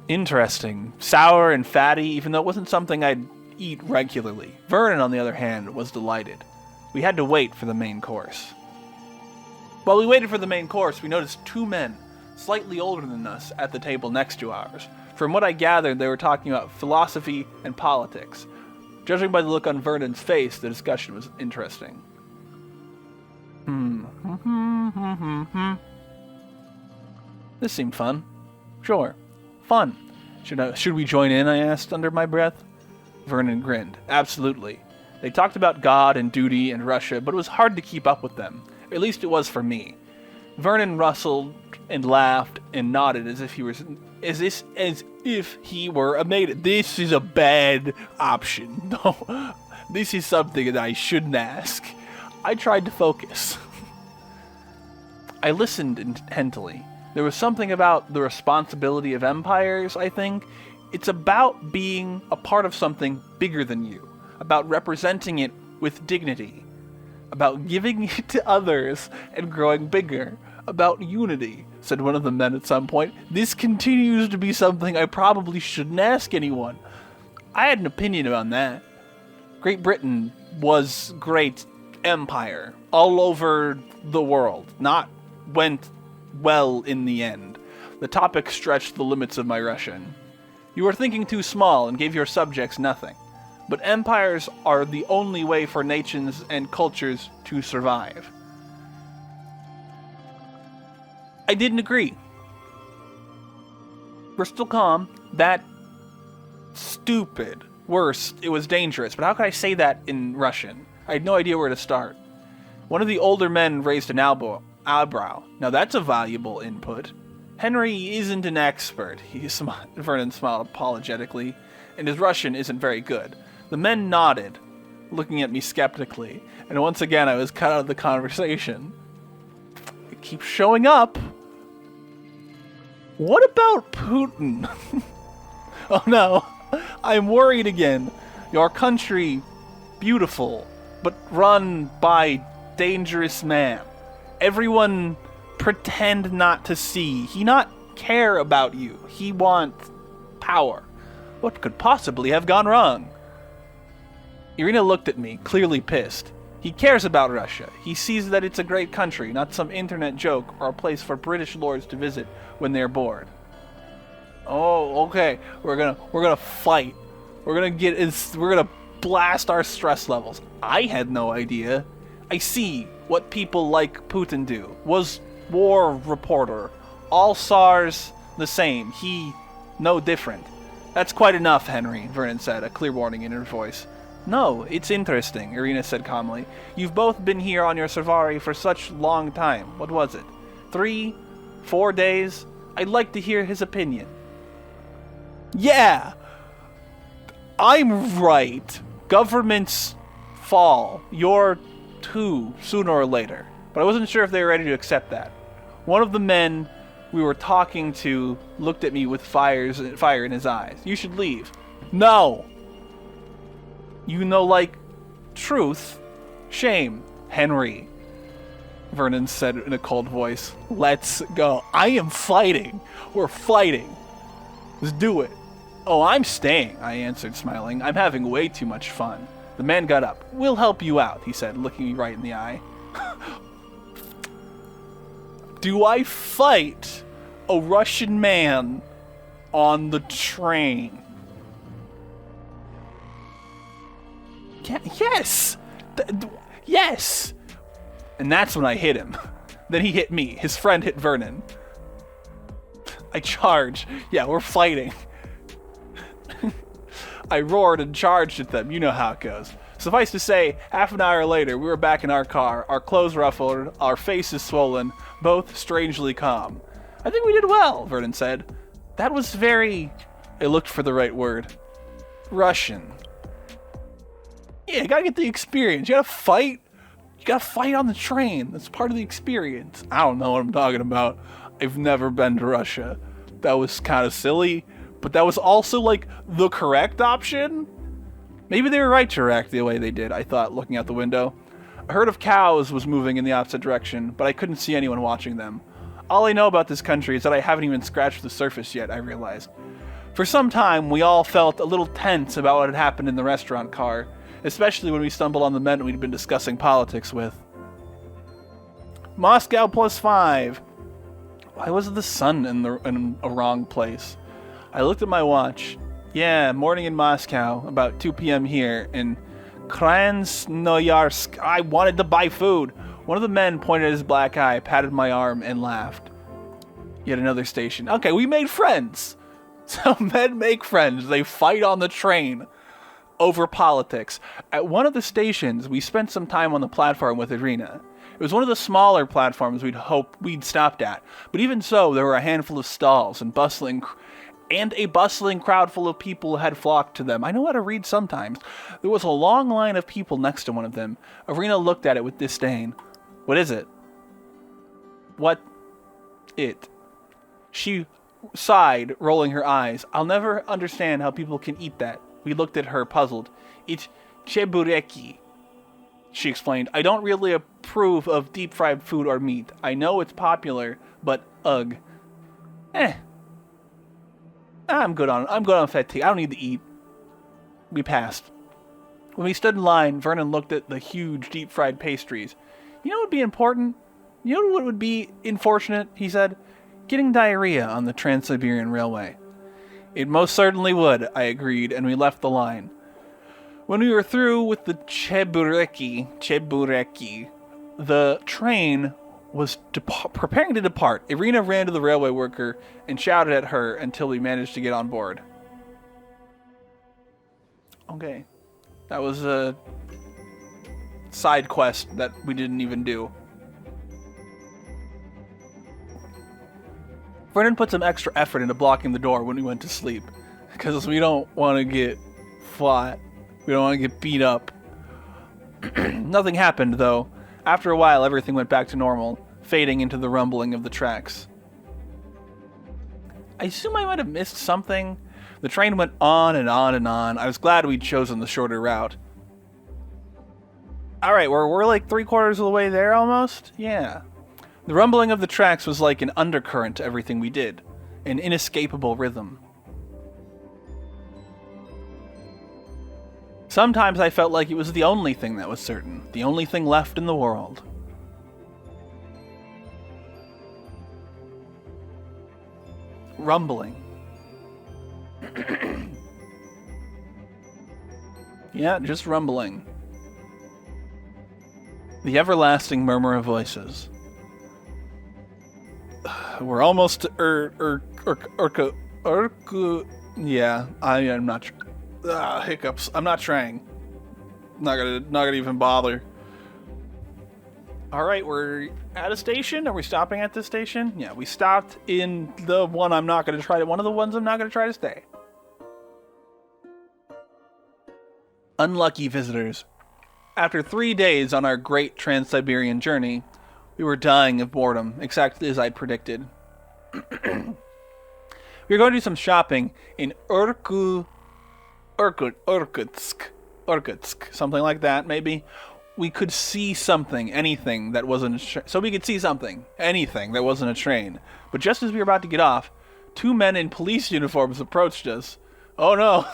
interesting, sour and fatty, even though it wasn't something I'd eat regularly. Vernon, on the other hand, was delighted. We had to wait for the main course. While we waited for the main course, we noticed two men, slightly older than us, at the table next to ours. From what I gathered, they were talking about philosophy and politics. Judging by the look on Vernon's face, the discussion was interesting. This seemed fun. Sure. Fun. Should we join in, I asked under my breath. Vernon grinned. Absolutely. They talked about God and duty and Russia, but it was hard to keep up with them. At least it was for me. Vernon rustled and laughed and nodded as if he were a maiden. This is a bad option. No, this is something that I shouldn't ask. I tried to focus. I listened intently. There was something about the responsibility of empires, I think. It's about being a part of something bigger than you, about representing it with dignity, about giving it to others and growing bigger, about unity, said one of the men at some point. This continues to be something I probably shouldn't ask anyone. I had an opinion on that. Great Britain was great empire all over the world. Not went well in the end. The topic stretched the limits of my Russian. You are thinking too small and gave your subjects nothing. But empires are the only way for nations and cultures to survive. I didn't agree. We're still calm. That stupid. Worse, it was dangerous. But how could I say that in Russian? I had no idea where to start. One of the older men raised an eyebrow. Now that's a valuable input. Henry isn't an expert. Vernon smiled apologetically, and his Russian isn't very good. The men nodded, looking at me skeptically, and once again I was cut out of the conversation. It keeps showing up. What about Putin? Oh no, I'm worried again. Your country, beautiful, but run by dangerous man. Everyone pretend not to see. He not care about you. He want power. What could possibly have gone wrong? Irina looked at me, clearly pissed. He cares about Russia. He sees that it's a great country, not some internet joke or a place for British lords to visit when they're bored. Oh, okay. We're gonna fight. We're gonna blast our stress levels. I had no idea. I see what people like Putin do. Was war reporter. All SARS the same. He no different. That's quite enough, Henry, Vernon said, a clear warning in her voice. No, it's interesting, Irina said calmly. You've both been here on your safari for such long time. What was it? 3? 4 days? I'd like to hear his opinion. Yeah! I'm right. Governments fall. You're too, sooner or later. But I wasn't sure if they were ready to accept that. One of the men we were talking to looked at me with fire in his eyes. You should leave. No! You know, like, truth. Shame. Henry, Vernon said in a cold voice. Let's go. I am fighting. We're fighting. Let's do it. Oh, I'm staying, I answered, smiling. I'm having way too much fun. The man got up. We'll help you out, he said, looking me right in the eye. Do I fight a Russian man on the train? Yes! Yes! And that's when I hit him. Then he hit me. His friend hit Vernon. I charge. Yeah, we're fighting. I roared and charged at them. You know how it goes. Suffice to say, half an hour later, we were back in our car, our clothes ruffled, our faces swollen, both strangely calm. I think we did well, Vernon said. That was very... I looked for the right word. Russian. Yeah, you gotta get the experience. You gotta fight. You gotta fight on the train. That's part of the experience. I don't know what I'm talking about. I've never been to Russia. That was kind of silly, but that was also, like, the correct option? Maybe they were right to react the way they did, I thought, looking out the window. A herd of cows was moving in the opposite direction, but I couldn't see anyone watching them. All I know about this country is that I haven't even scratched the surface yet, I realized. For some time, we all felt a little tense about what had happened in the restaurant car, especially when we stumbled on the men we'd been discussing politics with. Moscow +5. Why was the sun in a wrong place? I looked at my watch. Yeah, morning in Moscow, about 2 p.m. here, in Krasnoyarsk. I wanted to buy food. One of the men pointed at his black eye, patted my arm, and laughed. Yet another station. Okay, we made friends. So men make friends. They fight on the train over politics. At one of the stations, we spent some time on the platform with Irina. It was one of the smaller platforms we'd stopped at, but even so, there were a handful of stalls and a bustling crowd full of people had flocked to them. I know how to read sometimes. There was a long line of people next to one of them. Irina looked at it with disdain. What is it? What? It. She sighed, rolling her eyes. I'll never understand how people can eat that. We looked at her, puzzled. It's chebureki, she explained. I don't really approve of deep-fried food or meat. I know it's popular, but ugh. I'm good on fatigue. I don't need to eat. We passed. When we stood in line, Vernon looked at the huge deep-fried pastries. You know what would be important? You know what would be unfortunate, he said? Getting diarrhea on the Transsiberian Railway. It most certainly would, I agreed, and we left the line. When we were through with the chebureki, the train was preparing to depart. Irina ran to the railway worker and shouted at her until we managed to get on board. Okay. That was a side quest that we didn't even do. Vernon put some extra effort into blocking the door when we went to sleep, because we don't want to get fought We don't want to get beat up. Nothing happened, though. After a while, everything went back to normal, fading into the rumbling of the tracks. I assume I might have missed something. The train went on and on and on. I was glad we'd chosen the shorter route. Alright, we're like 3/4 of the way there almost? Yeah. The rumbling of the tracks was like an undercurrent to everything we did. An inescapable rhythm. Sometimes I felt like it was the only thing that was certain. The only thing left in the world. Rumbling. Yeah, just rumbling. The everlasting murmur of voices. We're almost to yeah, I'm not. Hiccups. I'm not trying. Not gonna even bother. All right, we're at a station. Are we stopping at this station? Yeah, we stopped in the one I'm not gonna try to. One of the ones I'm not gonna try to stay. Unlucky visitors. After 3 days on our great Transsiberian journey, we were dying of boredom, exactly as I'd predicted. We were going to do some shopping in Irkutsk, something like that, maybe. We could see something, anything that wasn't so we could see something, anything that wasn't a train. But just as we were about to get off, 2 men in police uniforms approached us. Oh no!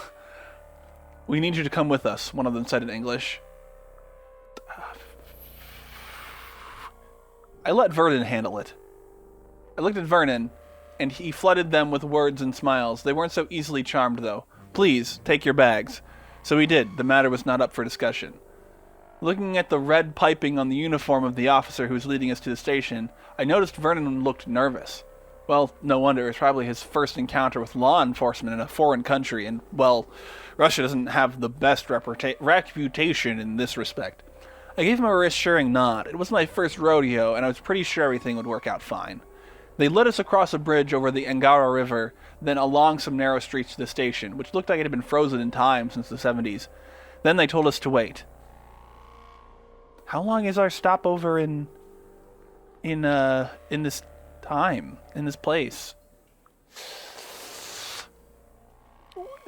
We need you to come with us, one of them said in English. I let Vernon handle it. I looked at Vernon, and he flooded them with words and smiles. They weren't so easily charmed, though. Please, take your bags. So he did. The matter was not up for discussion. Looking at the red piping on the uniform of the officer who was leading us to the station, I noticed Vernon looked nervous. Well, no wonder. It was probably his first encounter with law enforcement in a foreign country, and, well, Russia doesn't have the best reputation in this respect. I gave him a reassuring nod. It was my first rodeo, and I was pretty sure everything would work out fine. They led us across a bridge over the Angara River, then along some narrow streets to the station, which looked like it had been frozen in time since the 70s. Then they told us to wait. How long is our stopover in this time, in this place?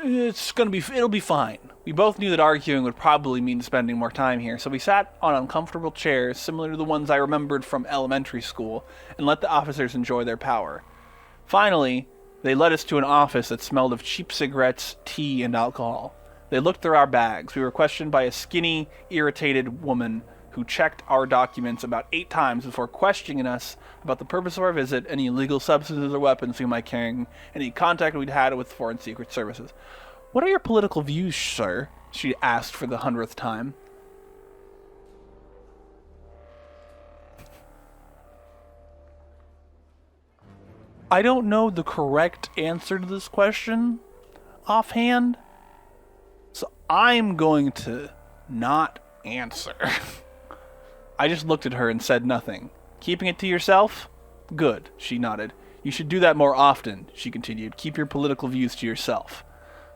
It'll be fine. We both knew that arguing would probably mean spending more time here, so we sat on uncomfortable chairs similar to the ones I remembered from elementary school and let the officers enjoy their power. Finally, they led us to an office that smelled of cheap cigarettes, tea, and alcohol. They looked through our bags. We were questioned by a skinny, irritated woman who checked our documents about 8 times before questioning us about the purpose of our visit, any illegal substances or weapons we might carry, any contact we'd had with foreign secret services. What are your political views, sir? She asked for the 100th time. I don't know the correct answer to this question offhand, so I'm going to not answer. I just looked at her and said nothing. Keeping it to yourself? Good, she nodded. You should do that more often, she continued. Keep your political views to yourself.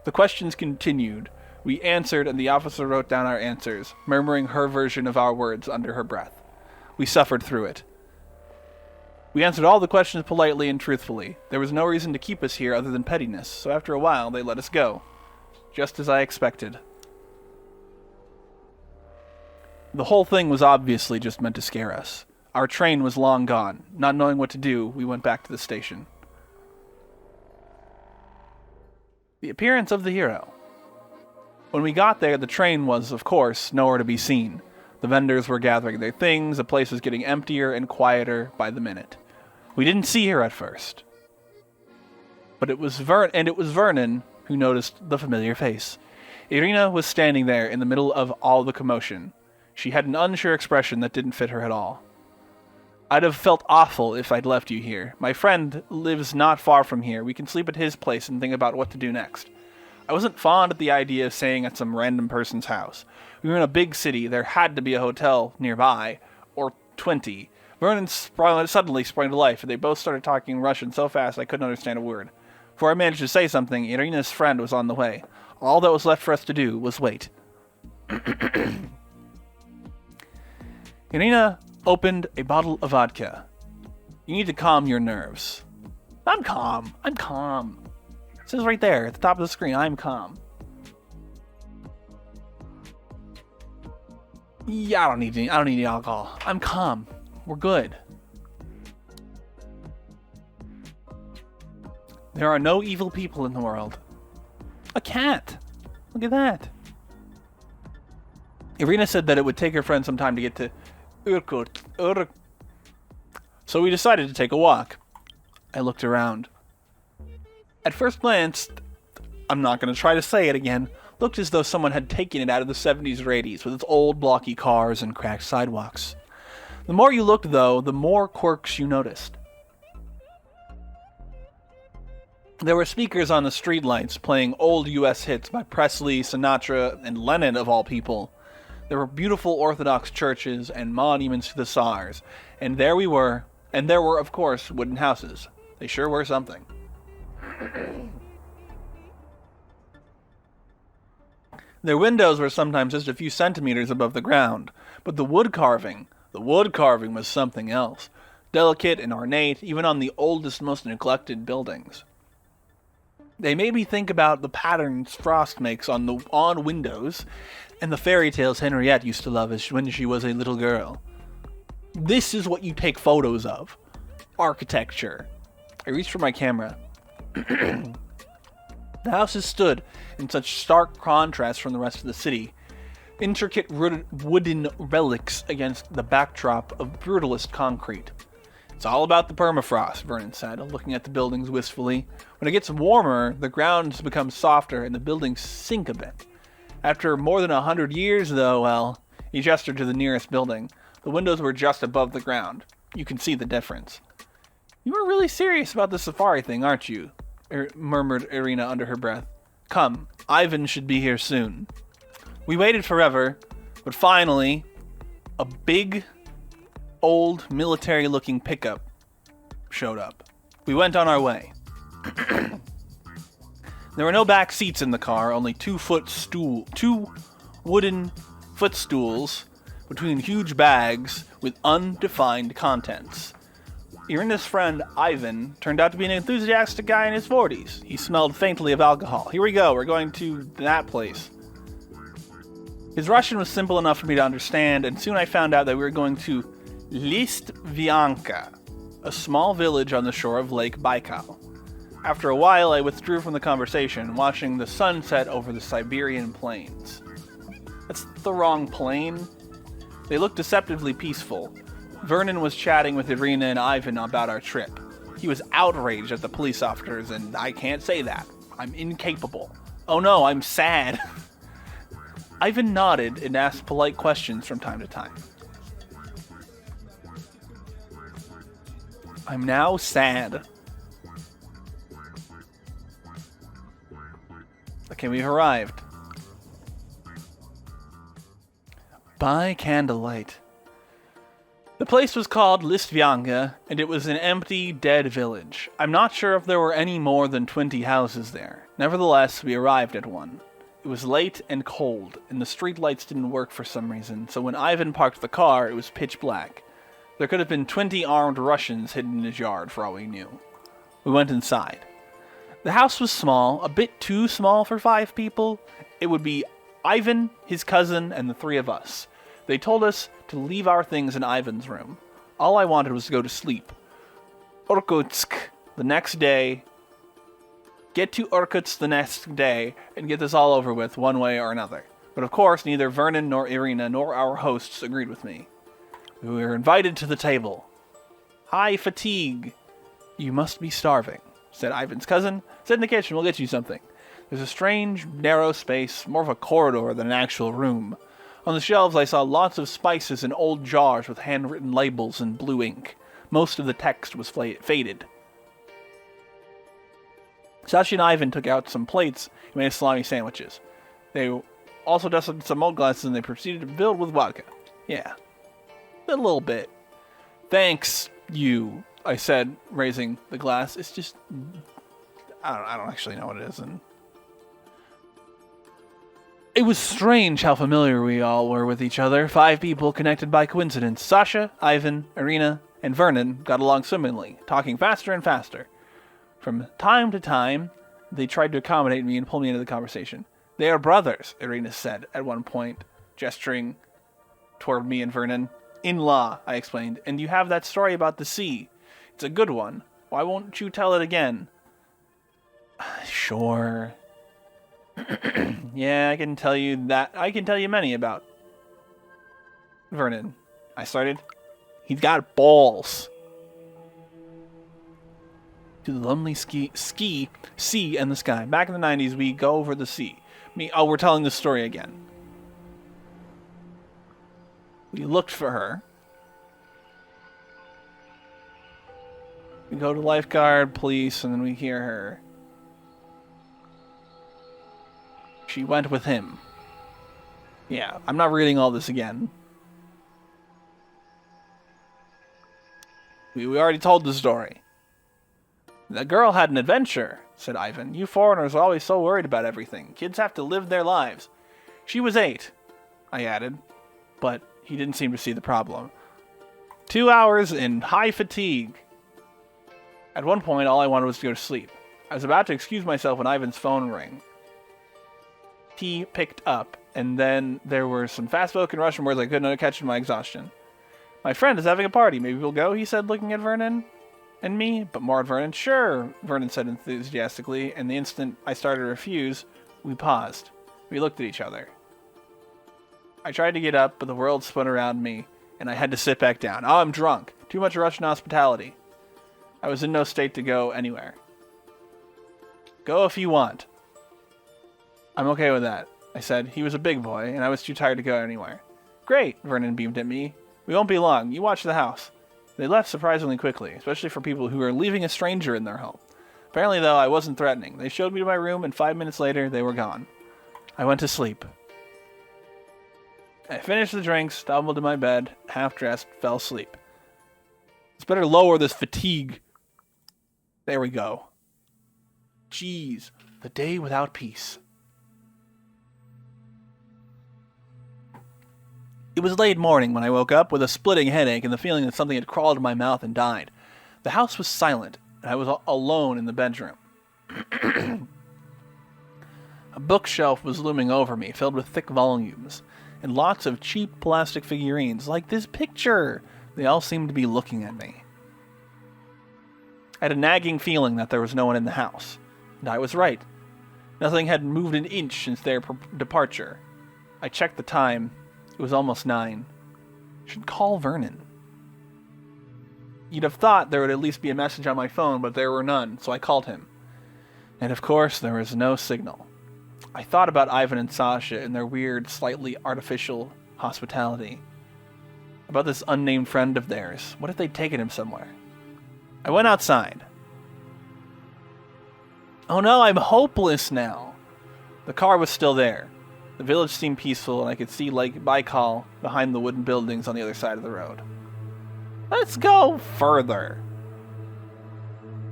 The questions continued. We answered, and the officer wrote down our answers, murmuring her version of our words under her breath. We suffered through it. We answered all the questions politely and truthfully. There was no reason to keep us here other than pettiness, so after a while they let us go. Just as I expected. The whole thing was obviously just meant to scare us. Our train was long gone. Not knowing what to do, we went back to the station. The appearance of the hero. When we got there, the train was, of course, nowhere to be seen. The vendors were gathering their things, the place was getting emptier and quieter by the minute. We didn't see her at first. But it was Vernon who noticed the familiar face. Irina was standing there in the middle of all the commotion. She had an unsure expression that didn't fit her at all. I'd have felt awful if I'd left you here. My friend lives not far from here. We can sleep at his place and think about what to do next. I wasn't fond of the idea of staying at some random person's house. We were in a big city. There had to be a hotel nearby. Or 20. Vernon suddenly sprang to life, and they both started talking Russian so fast I couldn't understand a word. Before I managed to say something, Irina's friend was on the way. All that was left for us to do was wait. Irina opened a bottle of vodka. You need to calm your nerves. I'm calm. I'm calm. It says right there at the top of the screen, I'm calm. Yeah, I don't need any alcohol. I'm calm. We're good. There are no evil people in the world. A cat. Look at that. Irina said that it would take her friend some time to get to Urkut. So we decided to take a walk. I looked around. At first glance, I'm not going to try to say it again, looked as though someone had taken it out of the 70s or 80s with its old blocky cars and cracked sidewalks. The more you looked, though, the more quirks you noticed. There were speakers on the streetlights playing old US hits by Presley, Sinatra, and Lennon of all people. There were beautiful Orthodox churches and monuments to the Tsars, and there we were, and there were, of course, wooden houses. They sure were something. Their windows were sometimes just a few centimeters above the ground, but the wood carving was something else. Delicate and ornate, even on the oldest, most neglected buildings. They made me think about the patterns Frost makes on windows, and the fairy tales Henriette used to love when she was a little girl. This is what you take photos of. Architecture. I reached for my camera. The houses stood in such stark contrast from the rest of the city. Intricate wooden relics against the backdrop of brutalist concrete. It's all about the permafrost, Vernon said, looking at the buildings wistfully. When it gets warmer, the grounds become softer and the buildings sink a bit. After more than 100 years, though, well, he gestured to the nearest building. The windows were just above the ground. You can see the difference. You are really serious about the safari thing, aren't you? Murmured Irina under her breath. Come, Ivan should be here soon. We waited forever, but finally, a big, old, military-looking pickup showed up. We went on our way. There were no back seats in the car, only two wooden footstools between huge bags with undefined contents. Irina's friend, Ivan, turned out to be an enthusiastic guy in his 40s. He smelled faintly of alcohol. Here we go, we're going to that place. His Russian was simple enough for me to understand, and soon I found out that we were going to Listvianka, a small village on the shore of Lake Baikal. After a while, I withdrew from the conversation, watching the sun set over the Siberian plains. That's the wrong plain. They looked deceptively peaceful. Vernon was chatting with Irina and Ivan about our trip. He was outraged at the police officers, and I can't say that. I'm incapable. Oh no, I'm sad. Ivan nodded and asked polite questions from time to time. I'm now sad. Okay, we've arrived. By candlelight. The place was called Listvianka, and it was an empty, dead village. I'm not sure if there were any more than 20 houses there. Nevertheless, we arrived at one. It was late and cold, and the streetlights didn't work for some reason, so when Ivan parked the car, it was pitch black. There could have been 20 armed Russians hidden in his yard, for all we knew. We went inside. The house was small, a bit too small for 5 people. It would be Ivan, his cousin, and the 3 of us. They told us to leave our things in Ivan's room. All I wanted was to go to sleep. Irkutsk the next day. Get to Irkutsk the next day and get this all over with one way or another. But of course, neither Vernon nor Irina nor our hosts agreed with me. We were invited to the table. Hi, fatigue. You must be starving, said Ivan's cousin. Sit in the kitchen, we'll get you something. There's a strange, narrow space, more of a corridor than an actual room. On the shelves, I saw lots of spices in old jars with handwritten labels in blue ink. Most of the text was faded. Sashi and Ivan took out some plates and made salami sandwiches. They also dusted some old glasses and they proceeded to fill with vodka. Yeah. A little bit. Thanks, you, I said, raising the glass. It's just... I don't actually know what it is. And It was strange how familiar we all were with each other. 5 people connected by coincidence. Sasha, Ivan, Irina, and Vernon got along swimmingly, talking faster and faster. From time to time, they tried to accommodate me and pull me into the conversation. They are brothers, Irina said at one point, gesturing toward me and Vernon. In-law, I explained, and you have that story about the sea. It's a good one. Why won't you tell it again? Sure. Yeah, I can tell you that. I can tell you many about Vernon. I started. He's got balls. To the lonely sea and the sky. Back in the 90s, we go over the sea. We're telling the story again. We looked for her. We go to lifeguard, police, and then we hear her. She went with him. Yeah, I'm not reading all this again. We already told the story. The girl had an adventure, said Ivan. You foreigners are always so worried about everything. Kids have to live their lives. She was 8, I added, but he didn't seem to see the problem. 2 hours in high fatigue. At one point, all I wanted was to go to sleep. I was about to excuse myself when Ivan's phone rang. He picked up, and then there were some fast-spoken Russian words I couldn't catch in my exhaustion. My friend is having a party. Maybe we'll go, he said, looking at Vernon and me, but more at Vernon. Sure, Vernon said enthusiastically, and the instant I started to refuse, we paused. We looked at each other. I tried to get up, but the world spun around me, and I had to sit back down. Oh, I'm drunk. Too much Russian hospitality. I was in no state to go anywhere. Go if you want. I'm okay with that, I said. He was a big boy, and I was too tired to go anywhere. Great, Vernon beamed at me. We won't be long. You watch the house. They left surprisingly quickly, especially for people who are leaving a stranger in their home. Apparently, though, I wasn't threatening. They showed me to my room, and 5 minutes later, they were gone. I went to sleep. I finished the drinks, stumbled to my bed, half-dressed, fell asleep. It's better lower this fatigue. There we go. Jeez, the day without peace. It was late morning when I woke up with a splitting headache and the feeling that something had crawled in my mouth and died. The house was silent, and I was alone in the bedroom. A bookshelf was looming over me, filled with thick volumes, and lots of cheap plastic figurines, like this picture. They all seemed to be looking at me. I had a nagging feeling that there was no one in the house, and I was right. Nothing had moved an inch since their departure. I checked the time. It was almost 9. I should call Vernon. You'd have thought there would at least be a message on my phone, but there were none, so I called him. And of course, there was no signal. I thought about Ivan and Sasha and their weird, slightly artificial hospitality. About this unnamed friend of theirs. What if they'd taken him somewhere? I went outside. Oh no, I'm hopeless now. The car was still there. The village seemed peaceful, and I could see Lake Baikal behind the wooden buildings on the other side of the road. Let's go further.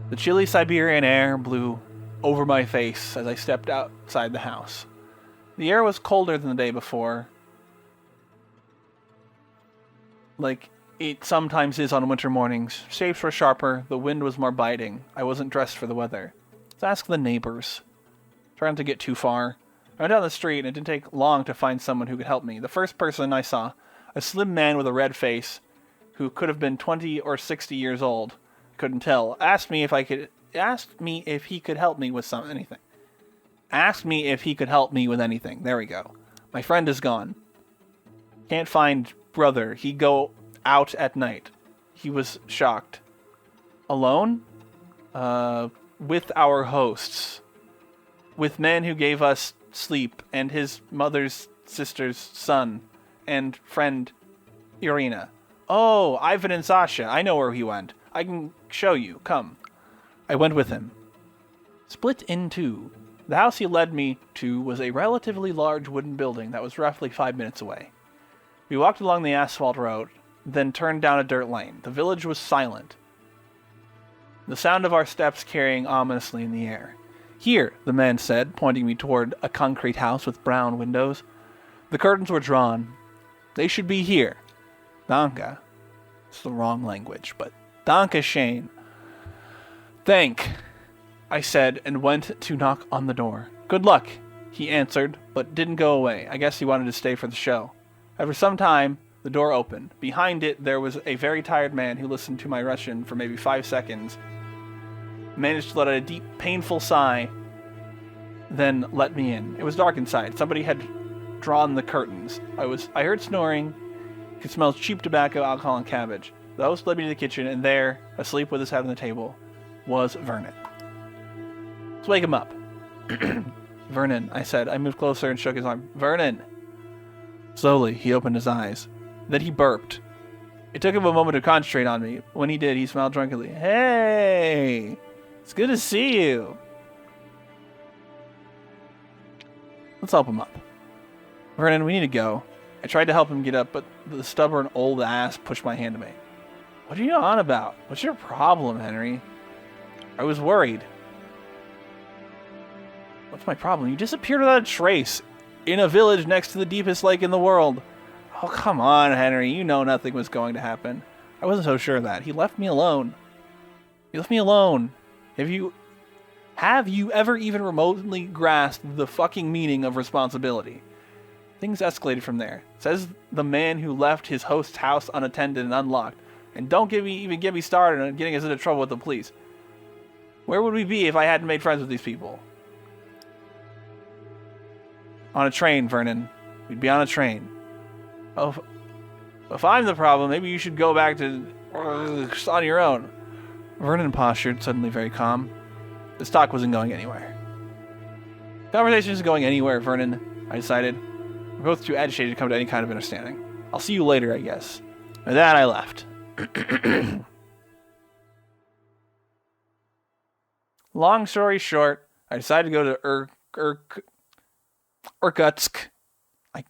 The chilly Siberian air blew over my face as I stepped outside the house. The air was colder than the day before, like it sometimes is on winter mornings. Shapes were sharper, the wind was more biting. I wasn't dressed for the weather. Let's ask the neighbors. Trying not to get too far. I went down the street, and it didn't take long to find someone who could help me. The first person I saw, a slim man with a red face, who could have been 20 or 60 years old, couldn't tell, asked me if he could help me with anything. Asked me if he could help me with anything. There we go. My friend is gone. Can't find brother. He'd go out at night. He was shocked. Alone? With our hosts. With men who gave us sleep, and his mother's sister's son, and friend Irina. Oh, Ivan and Sasha. I know where he went. I can show you. Come. I went with him. Split in two. The house he led me to was a relatively large wooden building that was roughly 5 minutes away. We walked along the asphalt road, then turned down a dirt lane. The village was silent. The sound of our steps carrying ominously in the air. Here, the man said, pointing me toward a concrete house with brown windows. The curtains were drawn. They should be here. Danke. It's the wrong language, but Danke Shane. Thank, I said, and went to knock on the door. Good luck, he answered, but didn't go away. I guess he wanted to stay for the show. After some time, the door opened. Behind it, there was a very tired man who listened to my Russian for maybe 5 seconds, managed to let out a deep, painful sigh, then let me in. It was dark inside. Somebody had drawn the curtains. I heard snoring, could smell cheap tobacco, alcohol, and cabbage. The host led me to the kitchen, and there, asleep with his head on the table, was Vernon. Let's wake him up. Vernon, I said. I moved closer and shook his arm. Vernon! Slowly, he opened his eyes. Then he burped. It took him a moment to concentrate on me. When he did, he smiled drunkenly. Hey! It's good to see you. Let's help him up. Vernon, we need to go. I tried to help him get up, but the stubborn old ass pushed my hand away. What are you on about? What's your problem, Henry? I was worried. What's my problem? You disappeared without a trace in a village next to the deepest lake in the world. Oh, come on, Henry. You know nothing was going to happen. I wasn't so sure of that. He left me alone. He left me alone. Have you ever even remotely grasped the fucking meaning of responsibility? Things escalated from there. Says the man who left his host's house unattended and unlocked. And don't even get me started on getting us into trouble with the police. Where would we be if I hadn't made friends with these people? On a train, Vernon. We'd be on a train. Oh, if I'm the problem, maybe you should go back to on your own. Vernon postured, suddenly very calm. This talk wasn't going anywhere. Conversation isn't going anywhere, Vernon, I decided. We're both too agitated to come to any kind of understanding. I'll see you later, I guess. With that, I left. Long story short, I decided to go to Irkutsk.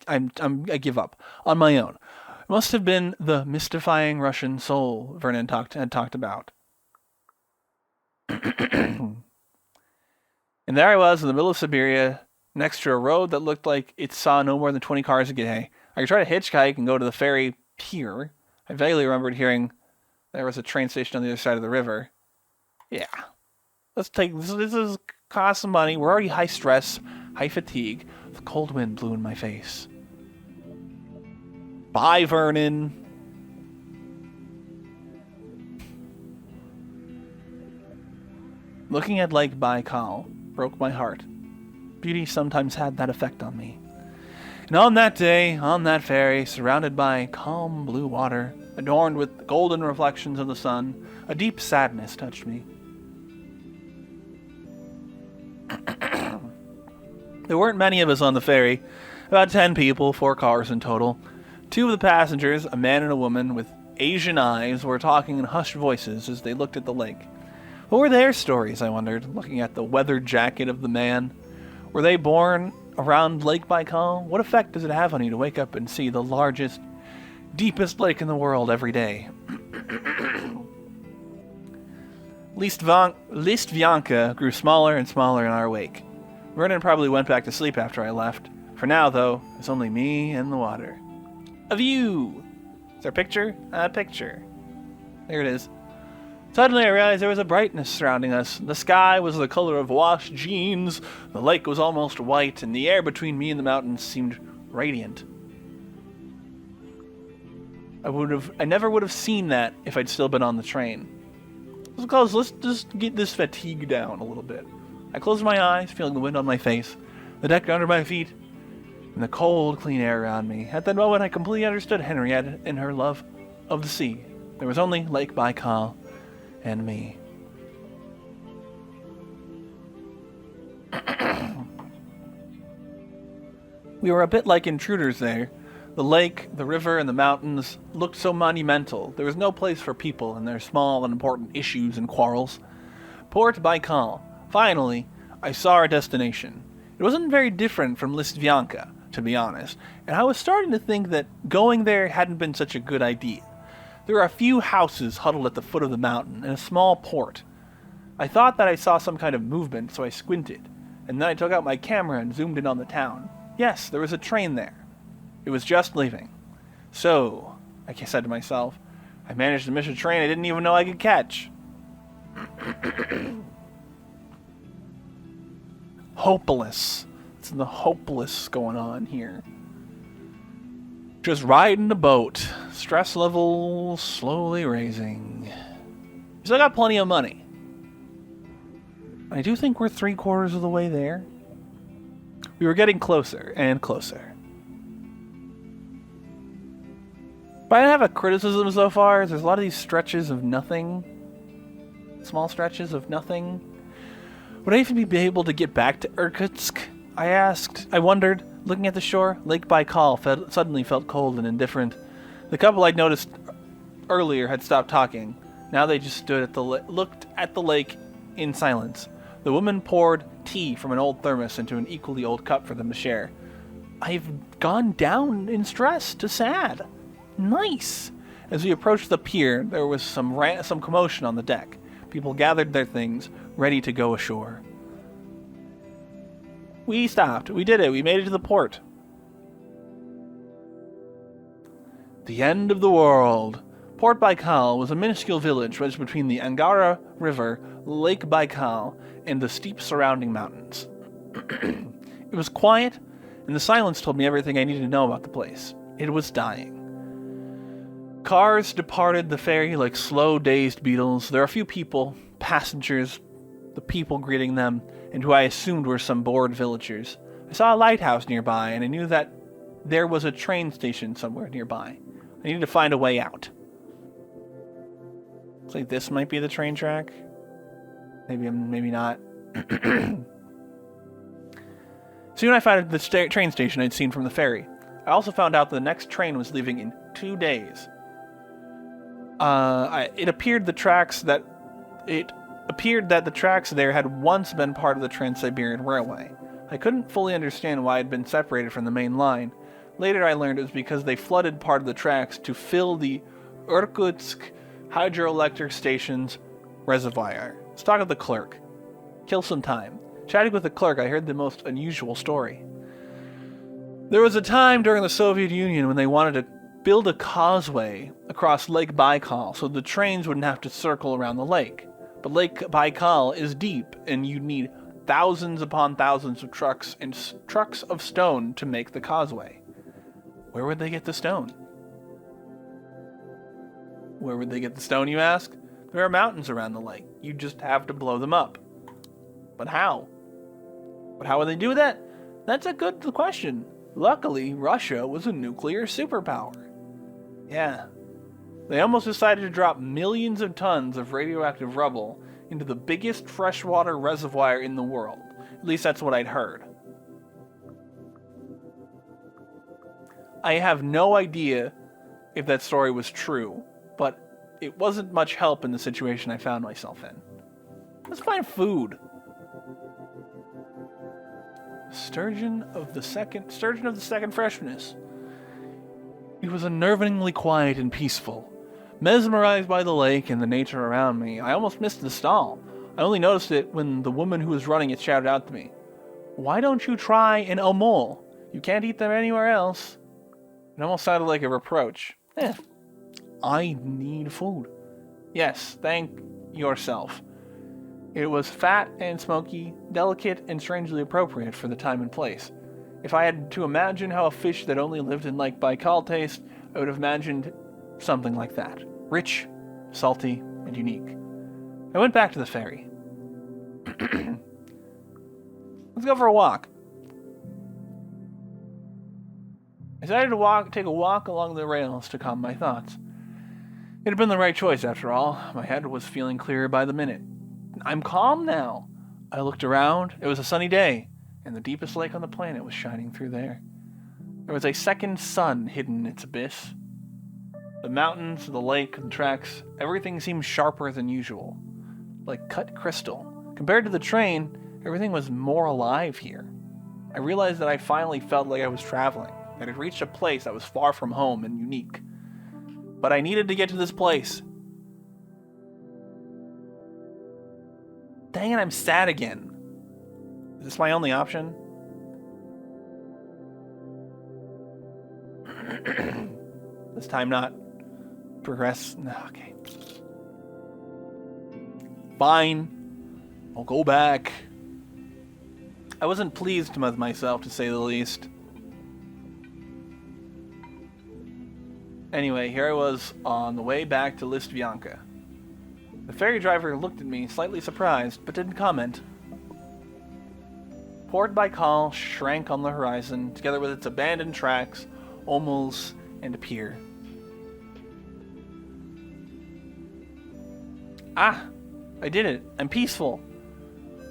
I give up on my own. It must have been the mystifying Russian soul Vernon had talked about. And there I was in the middle of Siberia, next to a road that looked like it saw no more than 20 cars a day. I could try to hitchhike and go to the ferry pier. I vaguely remembered hearing there was a train station on the other side of the river. Yeah. Let's take this. This is cost some money. We're already high stress, high fatigue. The cold wind blew in my face. Bye, Vernon. Looking at Lake Baikal broke my heart. Beauty sometimes had that effect on me. And on that day, on that ferry, surrounded by calm blue water, adorned with golden reflections of the sun, a deep sadness touched me. There weren't many of us on the ferry, about 10 people, 4 cars in total. 2 of the passengers, a man and a woman with Asian eyes, were talking in hushed voices as they looked at the lake. What were their stories, I wondered, looking at the weathered jacket of the man? Were they born around Lake Baikal? What effect does it have on you to wake up and see the largest, deepest lake in the world every day? Listvyanka grew smaller and smaller in our wake. Vernon probably went back to sleep after I left. For now, though, it's only me and the water. A view! Is there a picture? A picture. There it is. Suddenly I realized there was a brightness surrounding us. The sky was the color of washed jeans, the lake was almost white, and the air between me and the mountains seemed radiant. I never would have seen that if I'd still been on the train. Let's just get this fatigue down a little bit. I closed my eyes, feeling the wind on my face, the deck under my feet, and the cold, clean air around me. At that moment, I completely understood Henriette and her love of the sea. There was only Lake Baikal and me. We were a bit like intruders there. The lake, the river, and the mountains looked so monumental. There was no place for people and their small and important issues and quarrels. Port Baikal. Finally, I saw our destination. It wasn't very different from Listvyanka, to be honest, and I was starting to think that going there hadn't been such a good idea. There were a few houses huddled at the foot of the mountain and a small port. I thought that I saw some kind of movement, so I squinted, and then I took out my camera and zoomed in on the town. Yes, there was a train there. It was just leaving. So, I said to myself, I managed to miss a train I didn't even know I could catch. Hopeless. It's the hopeless going on here. Just riding the boat. Stress level slowly raising. Still got plenty of money. I do think we're 3/4 of the way there. We were getting closer and closer. But I don't have a criticism so far. There's a lot of these stretches of nothing. Small stretches of nothing. Would I even be able to get back to Irkutsk? I asked. I wondered. Looking at the shore, Lake Baikal suddenly felt cold and indifferent. The couple I'd noticed earlier had stopped talking. Now they just stood at looked at the lake in silence. The woman poured tea from an old thermos into an equally old cup for them to share. I've gone down in stress to sad. Nice. As we approached the pier, there was some commotion on the deck. People gathered their things, ready to go ashore. We stopped. We did it. We made it to the port. The end of the world. Port Baikal was a minuscule village wedged between the Angara River, Lake Baikal, and the steep surrounding mountains. It was quiet, and the silence told me everything I needed to know about the place. It was dying. Cars departed the ferry like slow, dazed beetles. There were a few people, passengers, the people greeting them, and who I assumed were some bored villagers. I saw a lighthouse nearby, and I knew that there was a train station somewhere nearby. I needed to find a way out. Looks like this might be the train track. Maybe not. Soon I found the train station I'd seen from the ferry. I also found out the next train was leaving in 2 days. It appeared that the tracks there had once been part of the Transsiberian Railway. I couldn't fully understand why it had been separated from the main line. Later I learned it was because they flooded part of the tracks to fill the Irkutsk hydroelectric station's reservoir. Let's talk to the clerk. Kill some time. Chatting with the clerk, I heard the most unusual story. There was a time during the Soviet Union when they wanted to build a causeway across Lake Baikal so the trains wouldn't have to circle around the lake. But Lake Baikal is deep, and you'd need thousands upon thousands of trucks and trucks of stone to make the causeway. Where would they get the stone? Where would they get the stone, you ask? There are mountains around the lake. You just have to blow them up. But how? But how would they do that? That's a good question. Luckily, Russia was a nuclear superpower. Yeah. They almost decided to drop millions of tons of radioactive rubble into the biggest freshwater reservoir in the world. At least that's what I'd heard. I have no idea if that story was true, but it wasn't much help in the situation I found myself in. Let's find food. Sturgeon of the second freshness. It was unnervingly quiet and peaceful. Mesmerized by the lake and the nature around me, I almost missed the stall. I only noticed it when the woman who was running it shouted out to me, "Why don't you try an omol? You can't eat them anywhere else." It almost sounded like a reproach. I need food. Yes, thank yourself. It was fat and smoky, delicate and strangely appropriate for the time and place. If I had to imagine how a fish that only lived in Lake Baikal tastes, I would have imagined something like that. Rich, salty, and unique. I went back to the ferry. Let's go for a walk. I decided to take a walk along the rails to calm my thoughts. It had been the right choice, after all. My head was feeling clearer by the minute. I'm calm now. I looked around. It was a sunny day, and the deepest lake on the planet was shining through there. There was a second sun hidden in its abyss. The mountains, the lake, the tracks, everything seemed sharper than usual, like cut crystal. Compared to the train, everything was more alive here. I realized that I finally felt like I was traveling, that I'd reached a place that was far from home and unique. But I needed to get to this place. Dang it, I'm sad again. Is this my only option? This time not progress. No, okay. Fine. I'll go back. I wasn't pleased with myself, to say the least. Anyway, here I was on the way back to Listvianka. The ferry driver looked at me, slightly surprised, but didn't comment. Port Baikal shrank on the horizon, together with its abandoned tracks, omels, and a pier. Ah! I did it. I'm peaceful.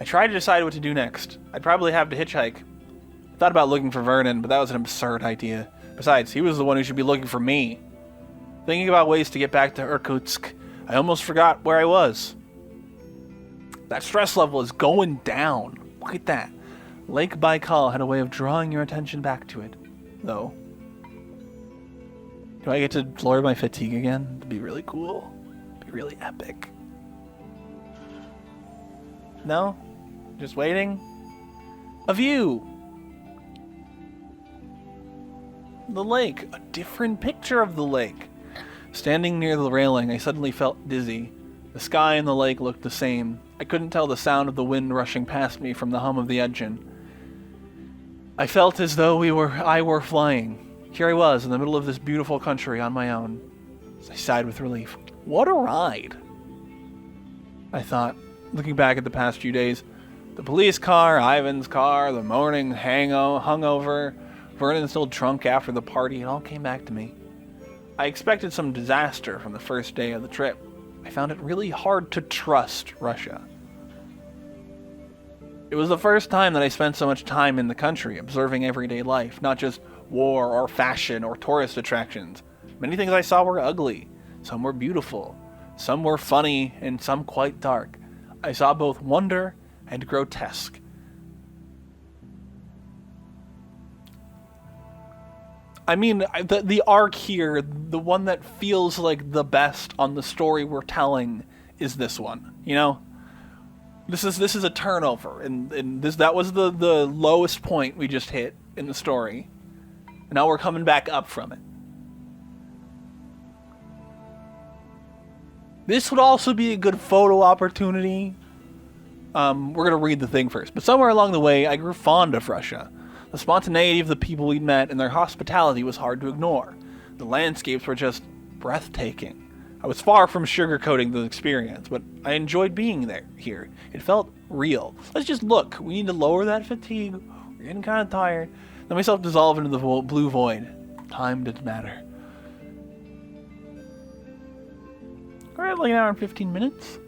I tried to decide what to do next. I'd probably have to hitchhike. I thought about looking for Vernon, but that was an absurd idea. Besides, he was the one who should be looking for me. Thinking about ways to get back to Irkutsk, I almost forgot where I was. That stress level is going down. Look at that. Lake Baikal had a way of drawing your attention back to it, though. Do I get to lower my fatigue again? It'd be really cool. It'd be really epic. No? Just waiting? A view! The lake. A different picture of the lake. Standing near the railing, I suddenly felt dizzy. The sky and the lake looked the same. I couldn't tell the sound of the wind rushing past me from the hum of the engine. I felt as though I were flying. Here I was in the middle of this beautiful country on my own. I sighed with relief. What a ride! I thought, looking back at the past few days. The police car, Ivan's car, the morning hungover, Vernon still drunk after the party, it all came back to me. I expected some disaster from the first day of the trip. I found it really hard to trust Russia. It was the first time that I spent so much time in the country, observing everyday life, not just war or fashion or tourist attractions. Many things I saw were ugly, some were beautiful, some were funny, and some quite dark. I saw both wonder and grotesque. I mean, the arc here, the one that feels like the best on the story we're telling, is this one. You know, this is a turnover, and that was the lowest point we just hit in the story, and now we're coming back up from it. This would also be a good photo opportunity. We're gonna read the thing first, but somewhere along the way, I grew fond of Russia. The spontaneity of the people we'd met and their hospitality was hard to ignore. The landscapes were just breathtaking. I was far from sugarcoating the experience, but I enjoyed being here. It felt real. Let's just look. We need to lower that fatigue. We're getting kind of tired. Let myself dissolve into the blue void. Time didn't matter. Alright, like an hour and 15 minutes.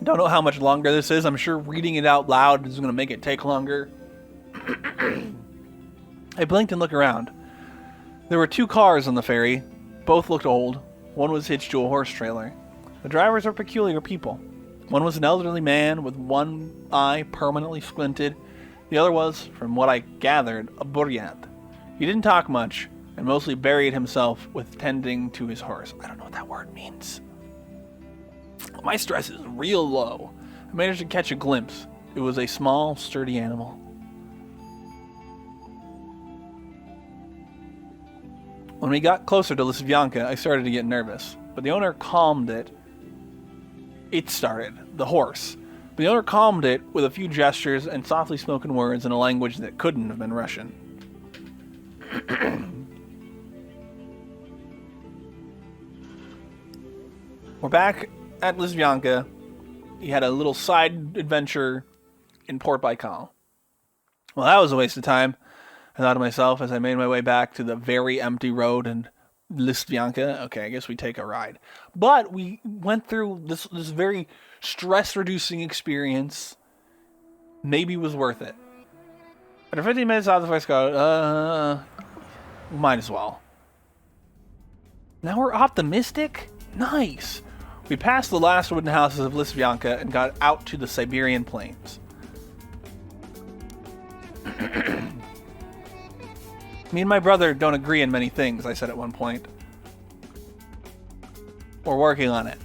Don't know how much longer this is. I'm sure reading it out loud is going to make it take longer. I blinked and looked around. There were 2 cars on the ferry. Both looked old. One was hitched to a horse trailer. The drivers were peculiar people. One was an elderly man with one eye permanently squinted. The other was, from what I gathered, a buryat. He didn't talk much, and mostly buried himself with tending to his horse. I don't know what that word means. My stress is real low. I managed to catch a glimpse. It was a small, sturdy animal. When we got closer to Listvianka, I started to get nervous, but the owner calmed it. It started, the horse. The owner calmed it with a few gestures and softly spoken words in a language that couldn't have been Russian. We're back at Listvianka. He had a little side adventure in Port Baikal. Well, that was a waste of time, I thought to myself as I made my way back to the very empty road in Listvianka. Okay, I guess we take a ride. But we went through this very stress-reducing experience. Maybe it was worth it. After 15 minutes out of the first car, might as well. Now we're optimistic? Nice! We passed the last wooden houses of Listvianka and got out to the Siberian plains. Me and my brother don't agree in many things, I said at one point. We're working on it.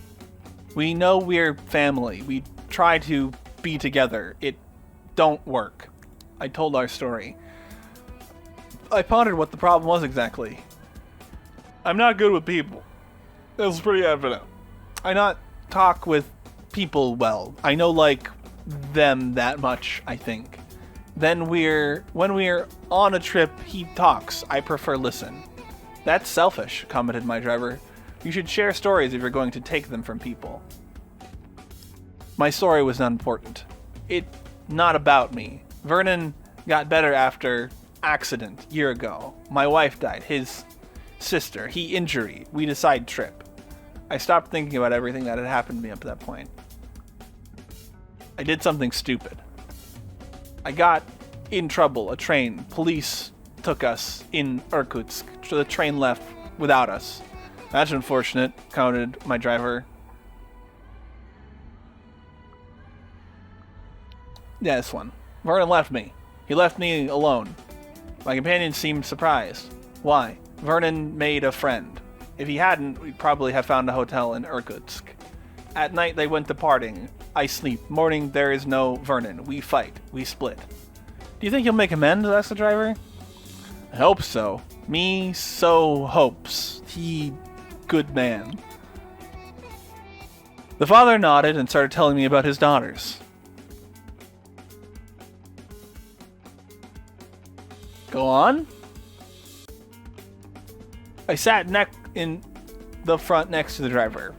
We know we're family. We try to be together. It don't work. I told our story. I pondered what the problem was exactly. I'm not good with people. It was pretty evident. I not talk with people well. I know like them that much, I think. Then when we're on a trip, he talks. I prefer listen. That's selfish, commented my driver. You should share stories if you're going to take them from people. My story was not important. It not about me. Vernon got better after accident year ago. My wife died. His sister. He injury. We decide trip. I stopped thinking about everything that had happened to me up to that point. I did something stupid. I got in trouble. A train. Police took us in Irkutsk. So the train left without us. That's unfortunate, commented my driver. Yeah, this one. Vernon left me. He left me alone. My companion seemed surprised. Why? Vernon made a friend. If he hadn't, we'd probably have found a hotel in Irkutsk. At night, they went to partying. I sleep. Morning, there is no Vernon. We fight. We split. Do you think he'll make amends? Asked the driver. I hope so. Me so hopes. He good man. The father nodded and started telling me about his daughters. Go on. I sat in the front next to the driver.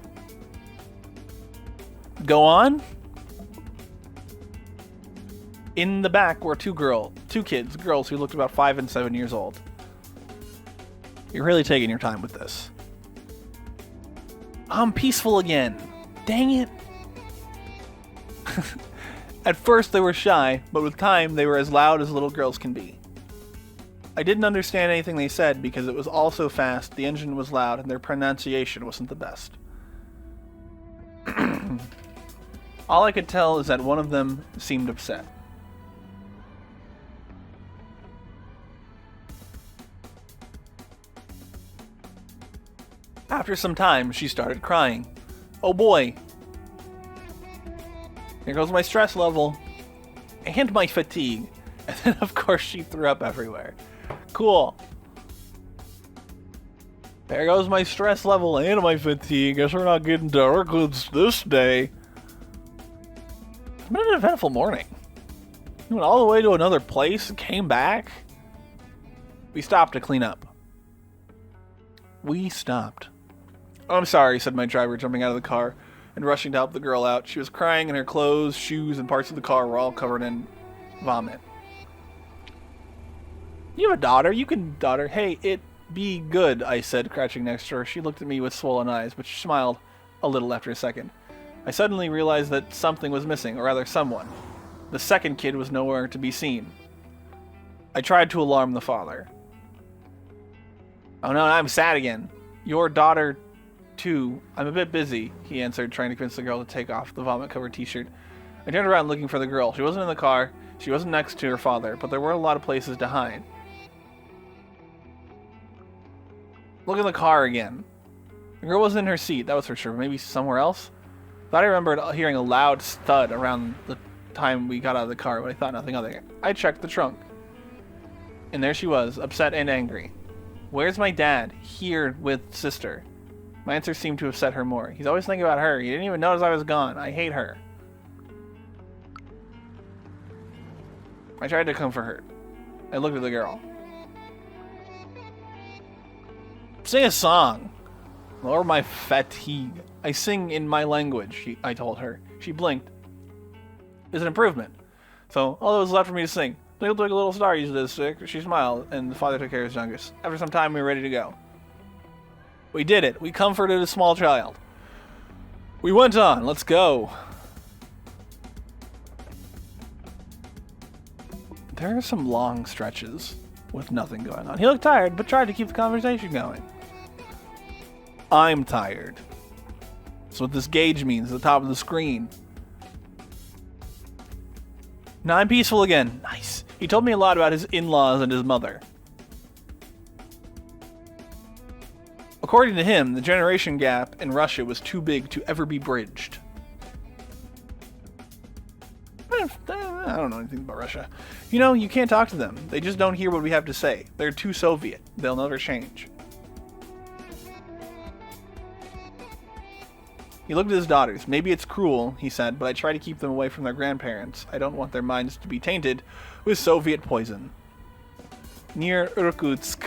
Go on. In the back were two kids, girls who looked about 5 and 7 years old. You're really taking your time with this. I'm peaceful again. Dang it. At first they were shy, but with time they were as loud as little girls can be. I didn't understand anything they said because it was all so fast, the engine was loud, and their pronunciation wasn't the best. All I could tell is that one of them seemed upset. After some time, she started crying. Oh boy. Here goes my stress level. And my fatigue. And then, of course, she threw up everywhere. Cool. There goes my stress level and my fatigue. Guess we're not getting to Irkutsk this day. It's been an eventful morning. We went all the way to another place and came back. We stopped to clean up. We stopped. Oh, I'm sorry, said my driver, jumping out of the car and rushing to help the girl out. She was crying and her clothes, shoes, and parts of the car were all covered in vomit. You have a daughter. You can daughter. Hey, it be good, I said, crouching next to her. She looked at me with swollen eyes, but she smiled a little after a second. I suddenly realized that something was missing, or rather someone. The second kid was nowhere to be seen. I tried to alarm the father. Oh no, I'm sad again. Your daughter, too. I'm a bit busy, he answered, trying to convince the girl to take off the vomit-covered t-shirt. I turned around looking for the girl. She wasn't in the car. She wasn't next to her father, but there were a lot of places to hide. Look in the car again. The girl wasn't in her seat, that was for sure. Maybe somewhere else? Thought I remembered hearing a loud thud around the time we got out of the car, but I thought nothing of it. I checked the trunk. And there she was, upset and angry. Where's my dad? Here with sister. My answer seemed to upset her more. He's always thinking about her. He didn't even notice I was gone. I hate her. I tried to comfort her. I looked at the girl. Sing a song. Lower my fatigue. I sing in my language, I told her. She blinked. It's an improvement. So, all that was left for me to sing. Twinkle, twinkle, little star, you did sick. She smiled, and the father took care of his youngest. After some time, we were ready to go. We did it. We comforted a small child. We went on. Let's go. There are some long stretches with nothing going on. He looked tired, but tried to keep the conversation going. I'm tired. That's what this gauge means at the top of the screen. Now I'm peaceful again. Nice. He told me a lot about his in-laws and his mother. According to him, the generation gap in Russia was too big to ever be bridged. I don't know anything about Russia. You know, you can't talk to them. They just don't hear what we have to say. They're too Soviet. They'll never change. He looked at his daughters. Maybe it's cruel, he said, but I try to keep them away from their grandparents. I don't want their minds to be tainted with Soviet poison. Near Irkutsk,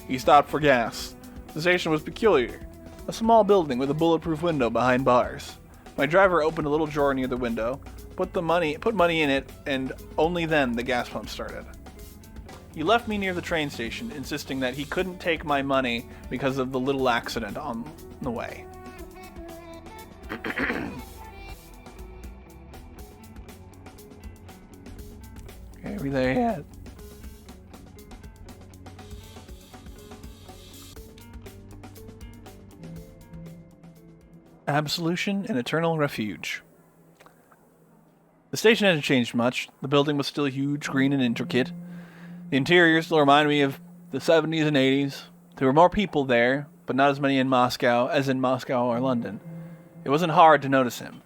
he stopped for gas. The station was peculiar. A small building with a bulletproof window behind bars. My driver opened a little drawer near the window, put money in it, and only then the gas pump started. He left me near the train station, insisting that he couldn't take my money because of the little accident on the way. Okay, are we there yet? Absolution and eternal refuge. The station hadn't changed much. The building was still huge, green, and intricate. The interior still reminded me of the 70s and 80s. There were more people there, but not as many in Moscow as in Moscow or London. It wasn't hard to notice him.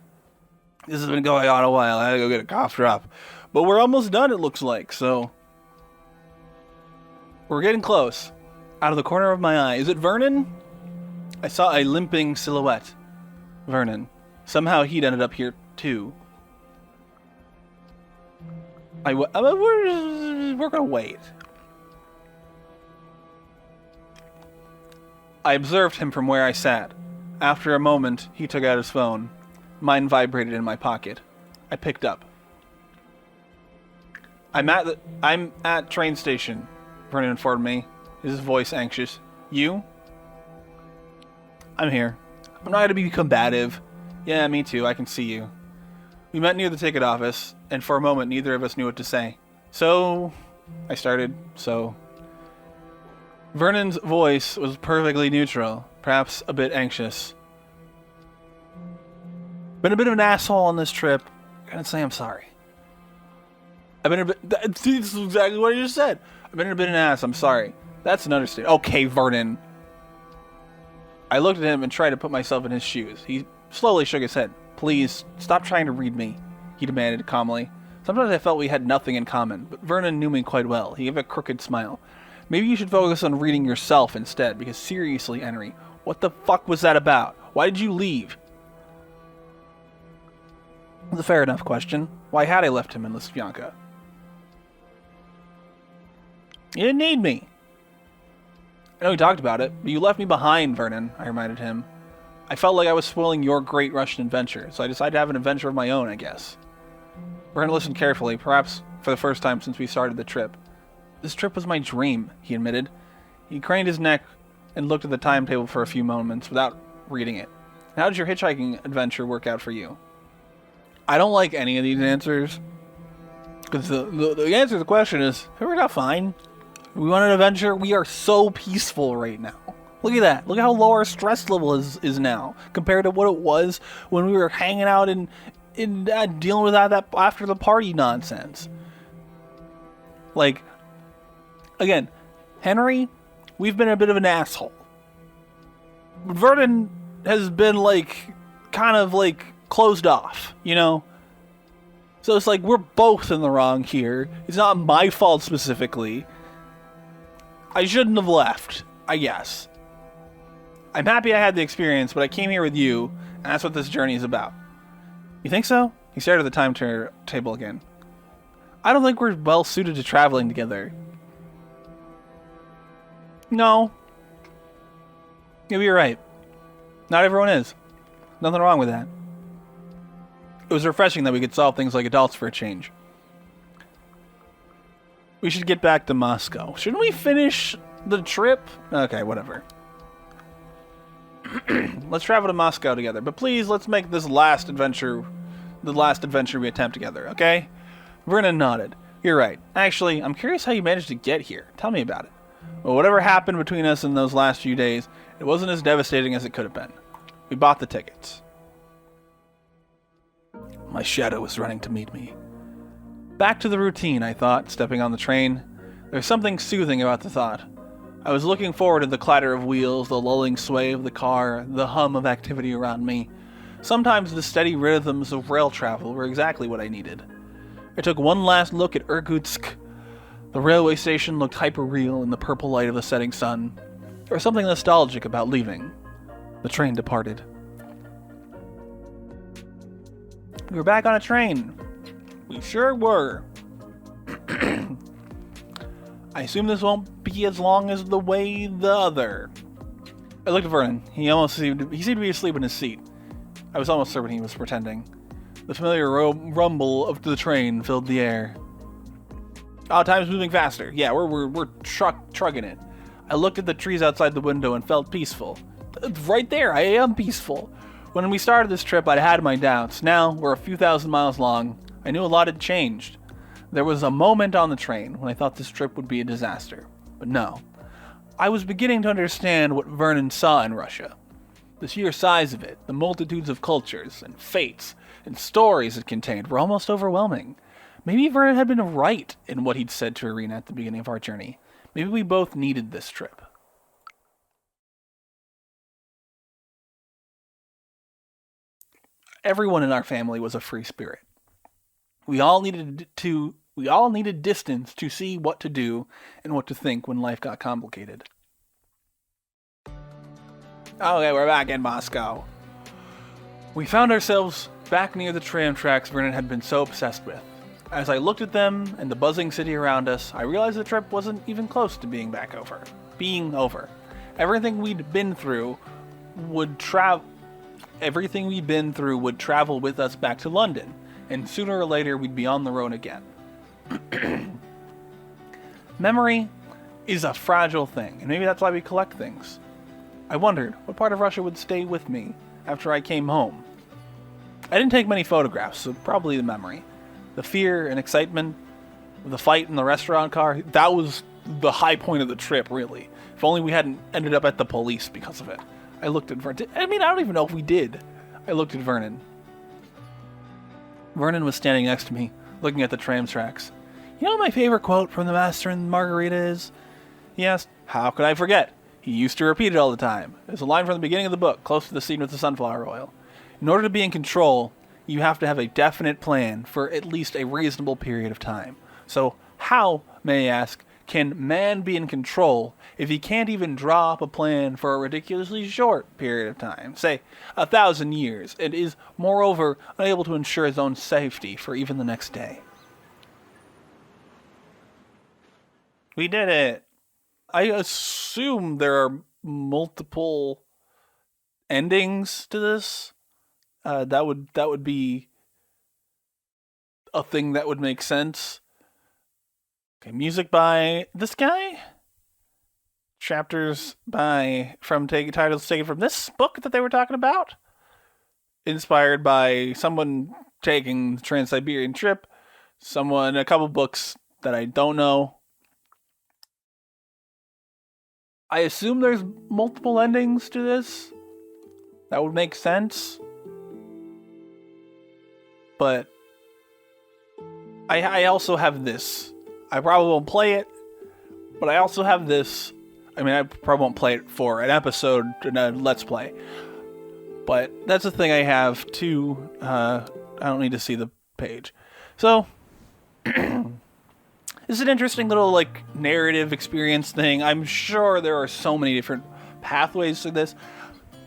This has been going on a while. I had to go get a cough drop. But we're almost done, it looks like, so... We're getting close. Out of the corner of my eye. Is it Vernon? I saw a limping silhouette. Vernon. Somehow he'd ended up here, too. We're gonna wait. I observed him from where I sat. After a moment, he took out his phone. Mine vibrated in my pocket. I picked up. I'm at train station, Vernon informed me, his voice anxious. You? I'm here. I'm not going to be combative. Yeah, me too. I can see you. We met near the ticket office, and for a moment neither of us knew what to say. So... I started, so... Vernon's voice was perfectly neutral, perhaps a bit anxious. Been a bit of an asshole on this trip. Gotta say I'm sorry. I've been a bit... This is exactly what I just said. I've been a bit of an ass, I'm sorry. That's an understatement. Okay, Vernon. I looked at him and tried to put myself in his shoes. He slowly shook his head. Please, stop trying to read me, he demanded calmly. Sometimes I felt we had nothing in common, but Vernon knew me quite well. He gave a crooked smile. Maybe you should focus on reading yourself instead, because seriously, Henry, what the fuck was that about? Why did you leave? It's a fair enough question. Why had I left him in Lisvyanka? You didn't need me. I know we talked about it, but you left me behind, Vernon, I reminded him. I felt like I was spoiling your great Russian adventure, so I decided to have an adventure of my own, I guess. Vernon listened carefully, perhaps for the first time since we started the trip. This trip was my dream, he admitted. He craned his neck and looked at the timetable for a few moments without reading it. How did your hitchhiking adventure work out for you? I don't like any of these answers. Because the answer to the question is, it worked out fine. We want an adventure. We are so peaceful right now. Look at that. Look at how low our stress level is now compared to what it was when we were hanging out and dealing with that after the party nonsense. Like, again, Henry, we've been a bit of an asshole. But Vernon has been kind of closed off, you know? So it's like we're both in the wrong here. It's not my fault specifically. I shouldn't have left, I guess. I'm happy I had the experience, but I came here with you, and that's what this journey is about. You think so? He stared at the timetable again. I don't think we're well suited to traveling together. No. Maybe you're right. Not everyone is. Nothing wrong with that. It was refreshing that we could solve things like adults for a change. We should get back to Moscow. Shouldn't we finish the trip? Okay, whatever. Let's travel to Moscow together. But please, let's make this last adventure the last adventure we attempt together, okay? Vernon nodded. You're right. Actually, I'm curious how you managed to get here. Tell me about it. Well, whatever happened between us in those last few days, it wasn't as devastating as it could have been. We bought the tickets. My shadow was running to meet me. Back to the routine, I thought, stepping on the train. There's something soothing about the thought. I was looking forward to the clatter of wheels, the lulling sway of the car, the hum of activity around me. Sometimes the steady rhythms of rail travel were exactly what I needed. I took one last look at Irkutsk. The railway station looked hyper-real in the purple light of the setting sun. There was something nostalgic about leaving. The train departed. We were back on a train. We sure were. I assume this won't be as long as the way the other. I looked at Vernon. He seemed to be asleep in his seat. I was almost certain he was pretending. The familiar rumble of the train filled the air. Oh, time's moving faster. Yeah, we're trucking it. I looked at the trees outside the window and felt peaceful. Right there, I am peaceful. When we started this trip, I'd had my doubts. Now, we're a few thousand miles long. I knew a lot had changed. There was a moment on the train when I thought this trip would be a disaster. But no. I was beginning to understand what Vernon saw in Russia. The sheer size of it, the multitudes of cultures and fates and stories it contained were almost overwhelming. Maybe Vernon had been right in what he'd said to Irina at the beginning of our journey. Maybe we both needed this trip. Everyone in our family was a free spirit. We all needed distance to see what to do and what to think when life got complicated. Okay, we're back in Moscow. We found ourselves back near the tram tracks Vernon had been so obsessed with. As I looked at them and the buzzing city around us, I realized the trip wasn't even close to being over. Everything we'd been through would travel with us back to London, and sooner or later we'd be on the road again. Memory is a fragile thing, and maybe that's why we collect things. I wondered what part of Russia would stay with me after I came home. I didn't take many photographs, so probably the memory. The fear and excitement, the fight in the restaurant car, that was the high point of the trip, really. If only we hadn't ended up at the police because of it. I looked at Vernon. I don't even know if we did. I looked at Vernon. Vernon was standing next to me, looking at the tram tracks. You know what my favorite quote from The Master and Margarita is? He asked. How could I forget? He used to repeat it all the time. It's a line from the beginning of the book, close to the scene with the sunflower oil. In order to be in control, you have to have a definite plan for at least a reasonable period of time. So how, may I ask, can man be in control if he can't even draw up a plan for a ridiculously short period of time, say 1,000 years, and is, moreover, unable to ensure his own safety for even the next day? We did it! I assume there are multiple endings to this. That would be a thing that would make sense. Okay, music by this guy. Chapters titles taken from this book that they were talking about. Inspired by someone taking the Transsiberian trip. A couple books that I don't know. I assume there's multiple endings to this. That would make sense. But I also have this. I probably won't play it, but I also have this. I probably won't play it for an episode in a Let's Play. But that's the thing I have too. I don't need to see the page. So, it's an interesting little, narrative experience thing. I'm sure there are so many different pathways to this.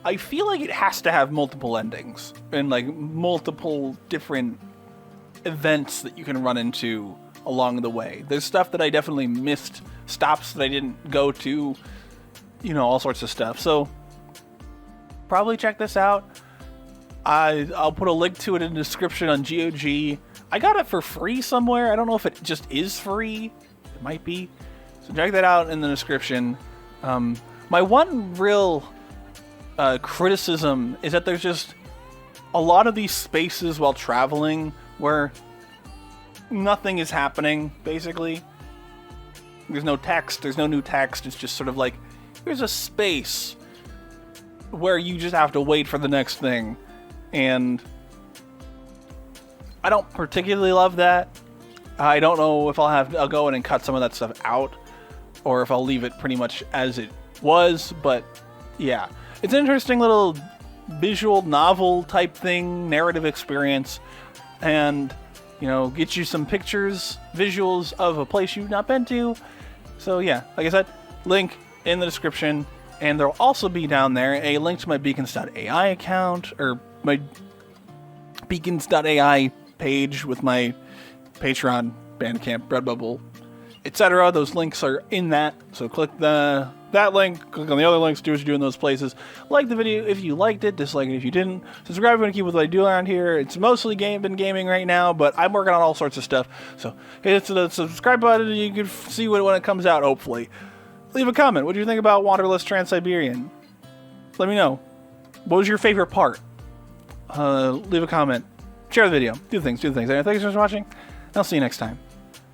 I feel like it has to have multiple endings and, multiple different events that you can run into along the way. There's stuff that I definitely missed, stops that I didn't go to, all sorts of stuff. So, probably check this out. I'll put a link to it in the description on GOG. I got it for free somewhere. I don't know if it just is free. It might be. So check that out in the description. My one real criticism is that there's just a lot of these spaces while traveling where nothing is happening, basically. There's no text, there's no new text. It's just sort of here's a space where you just have to wait for the next thing. And I don't particularly love that. I don't know if I'll go in and cut some of that stuff out. or if I'll leave it pretty much as it was. But yeah, it's an interesting little visual novel type thing, narrative experience, and you know, get you some pictures, visuals of a place you've not been to. So yeah, like I said, link in the description, and there'll also be down there a link to my beacons.ai account, or my beacons.ai page with my Patreon, Bandcamp, Redbubble, etc. Those links are in that, so click that link, click on the other links, do what you do in those places. Like the video if you liked it, dislike it if you didn't. Subscribe if you want to keep with what I do around here. It's mostly been gaming right now, but I'm working on all sorts of stuff. So hit the subscribe button and you can see when it comes out, hopefully. Leave a comment. What do you think about Wanderlust Transsiberian? Let me know. What was your favorite part? Leave a comment. Share the video. Do things. Anyway, thanks so much for watching. I'll see you next time.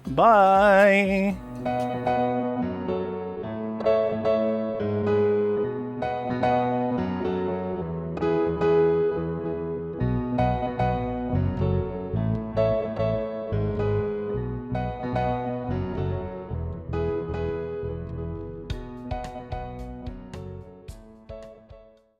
Bye!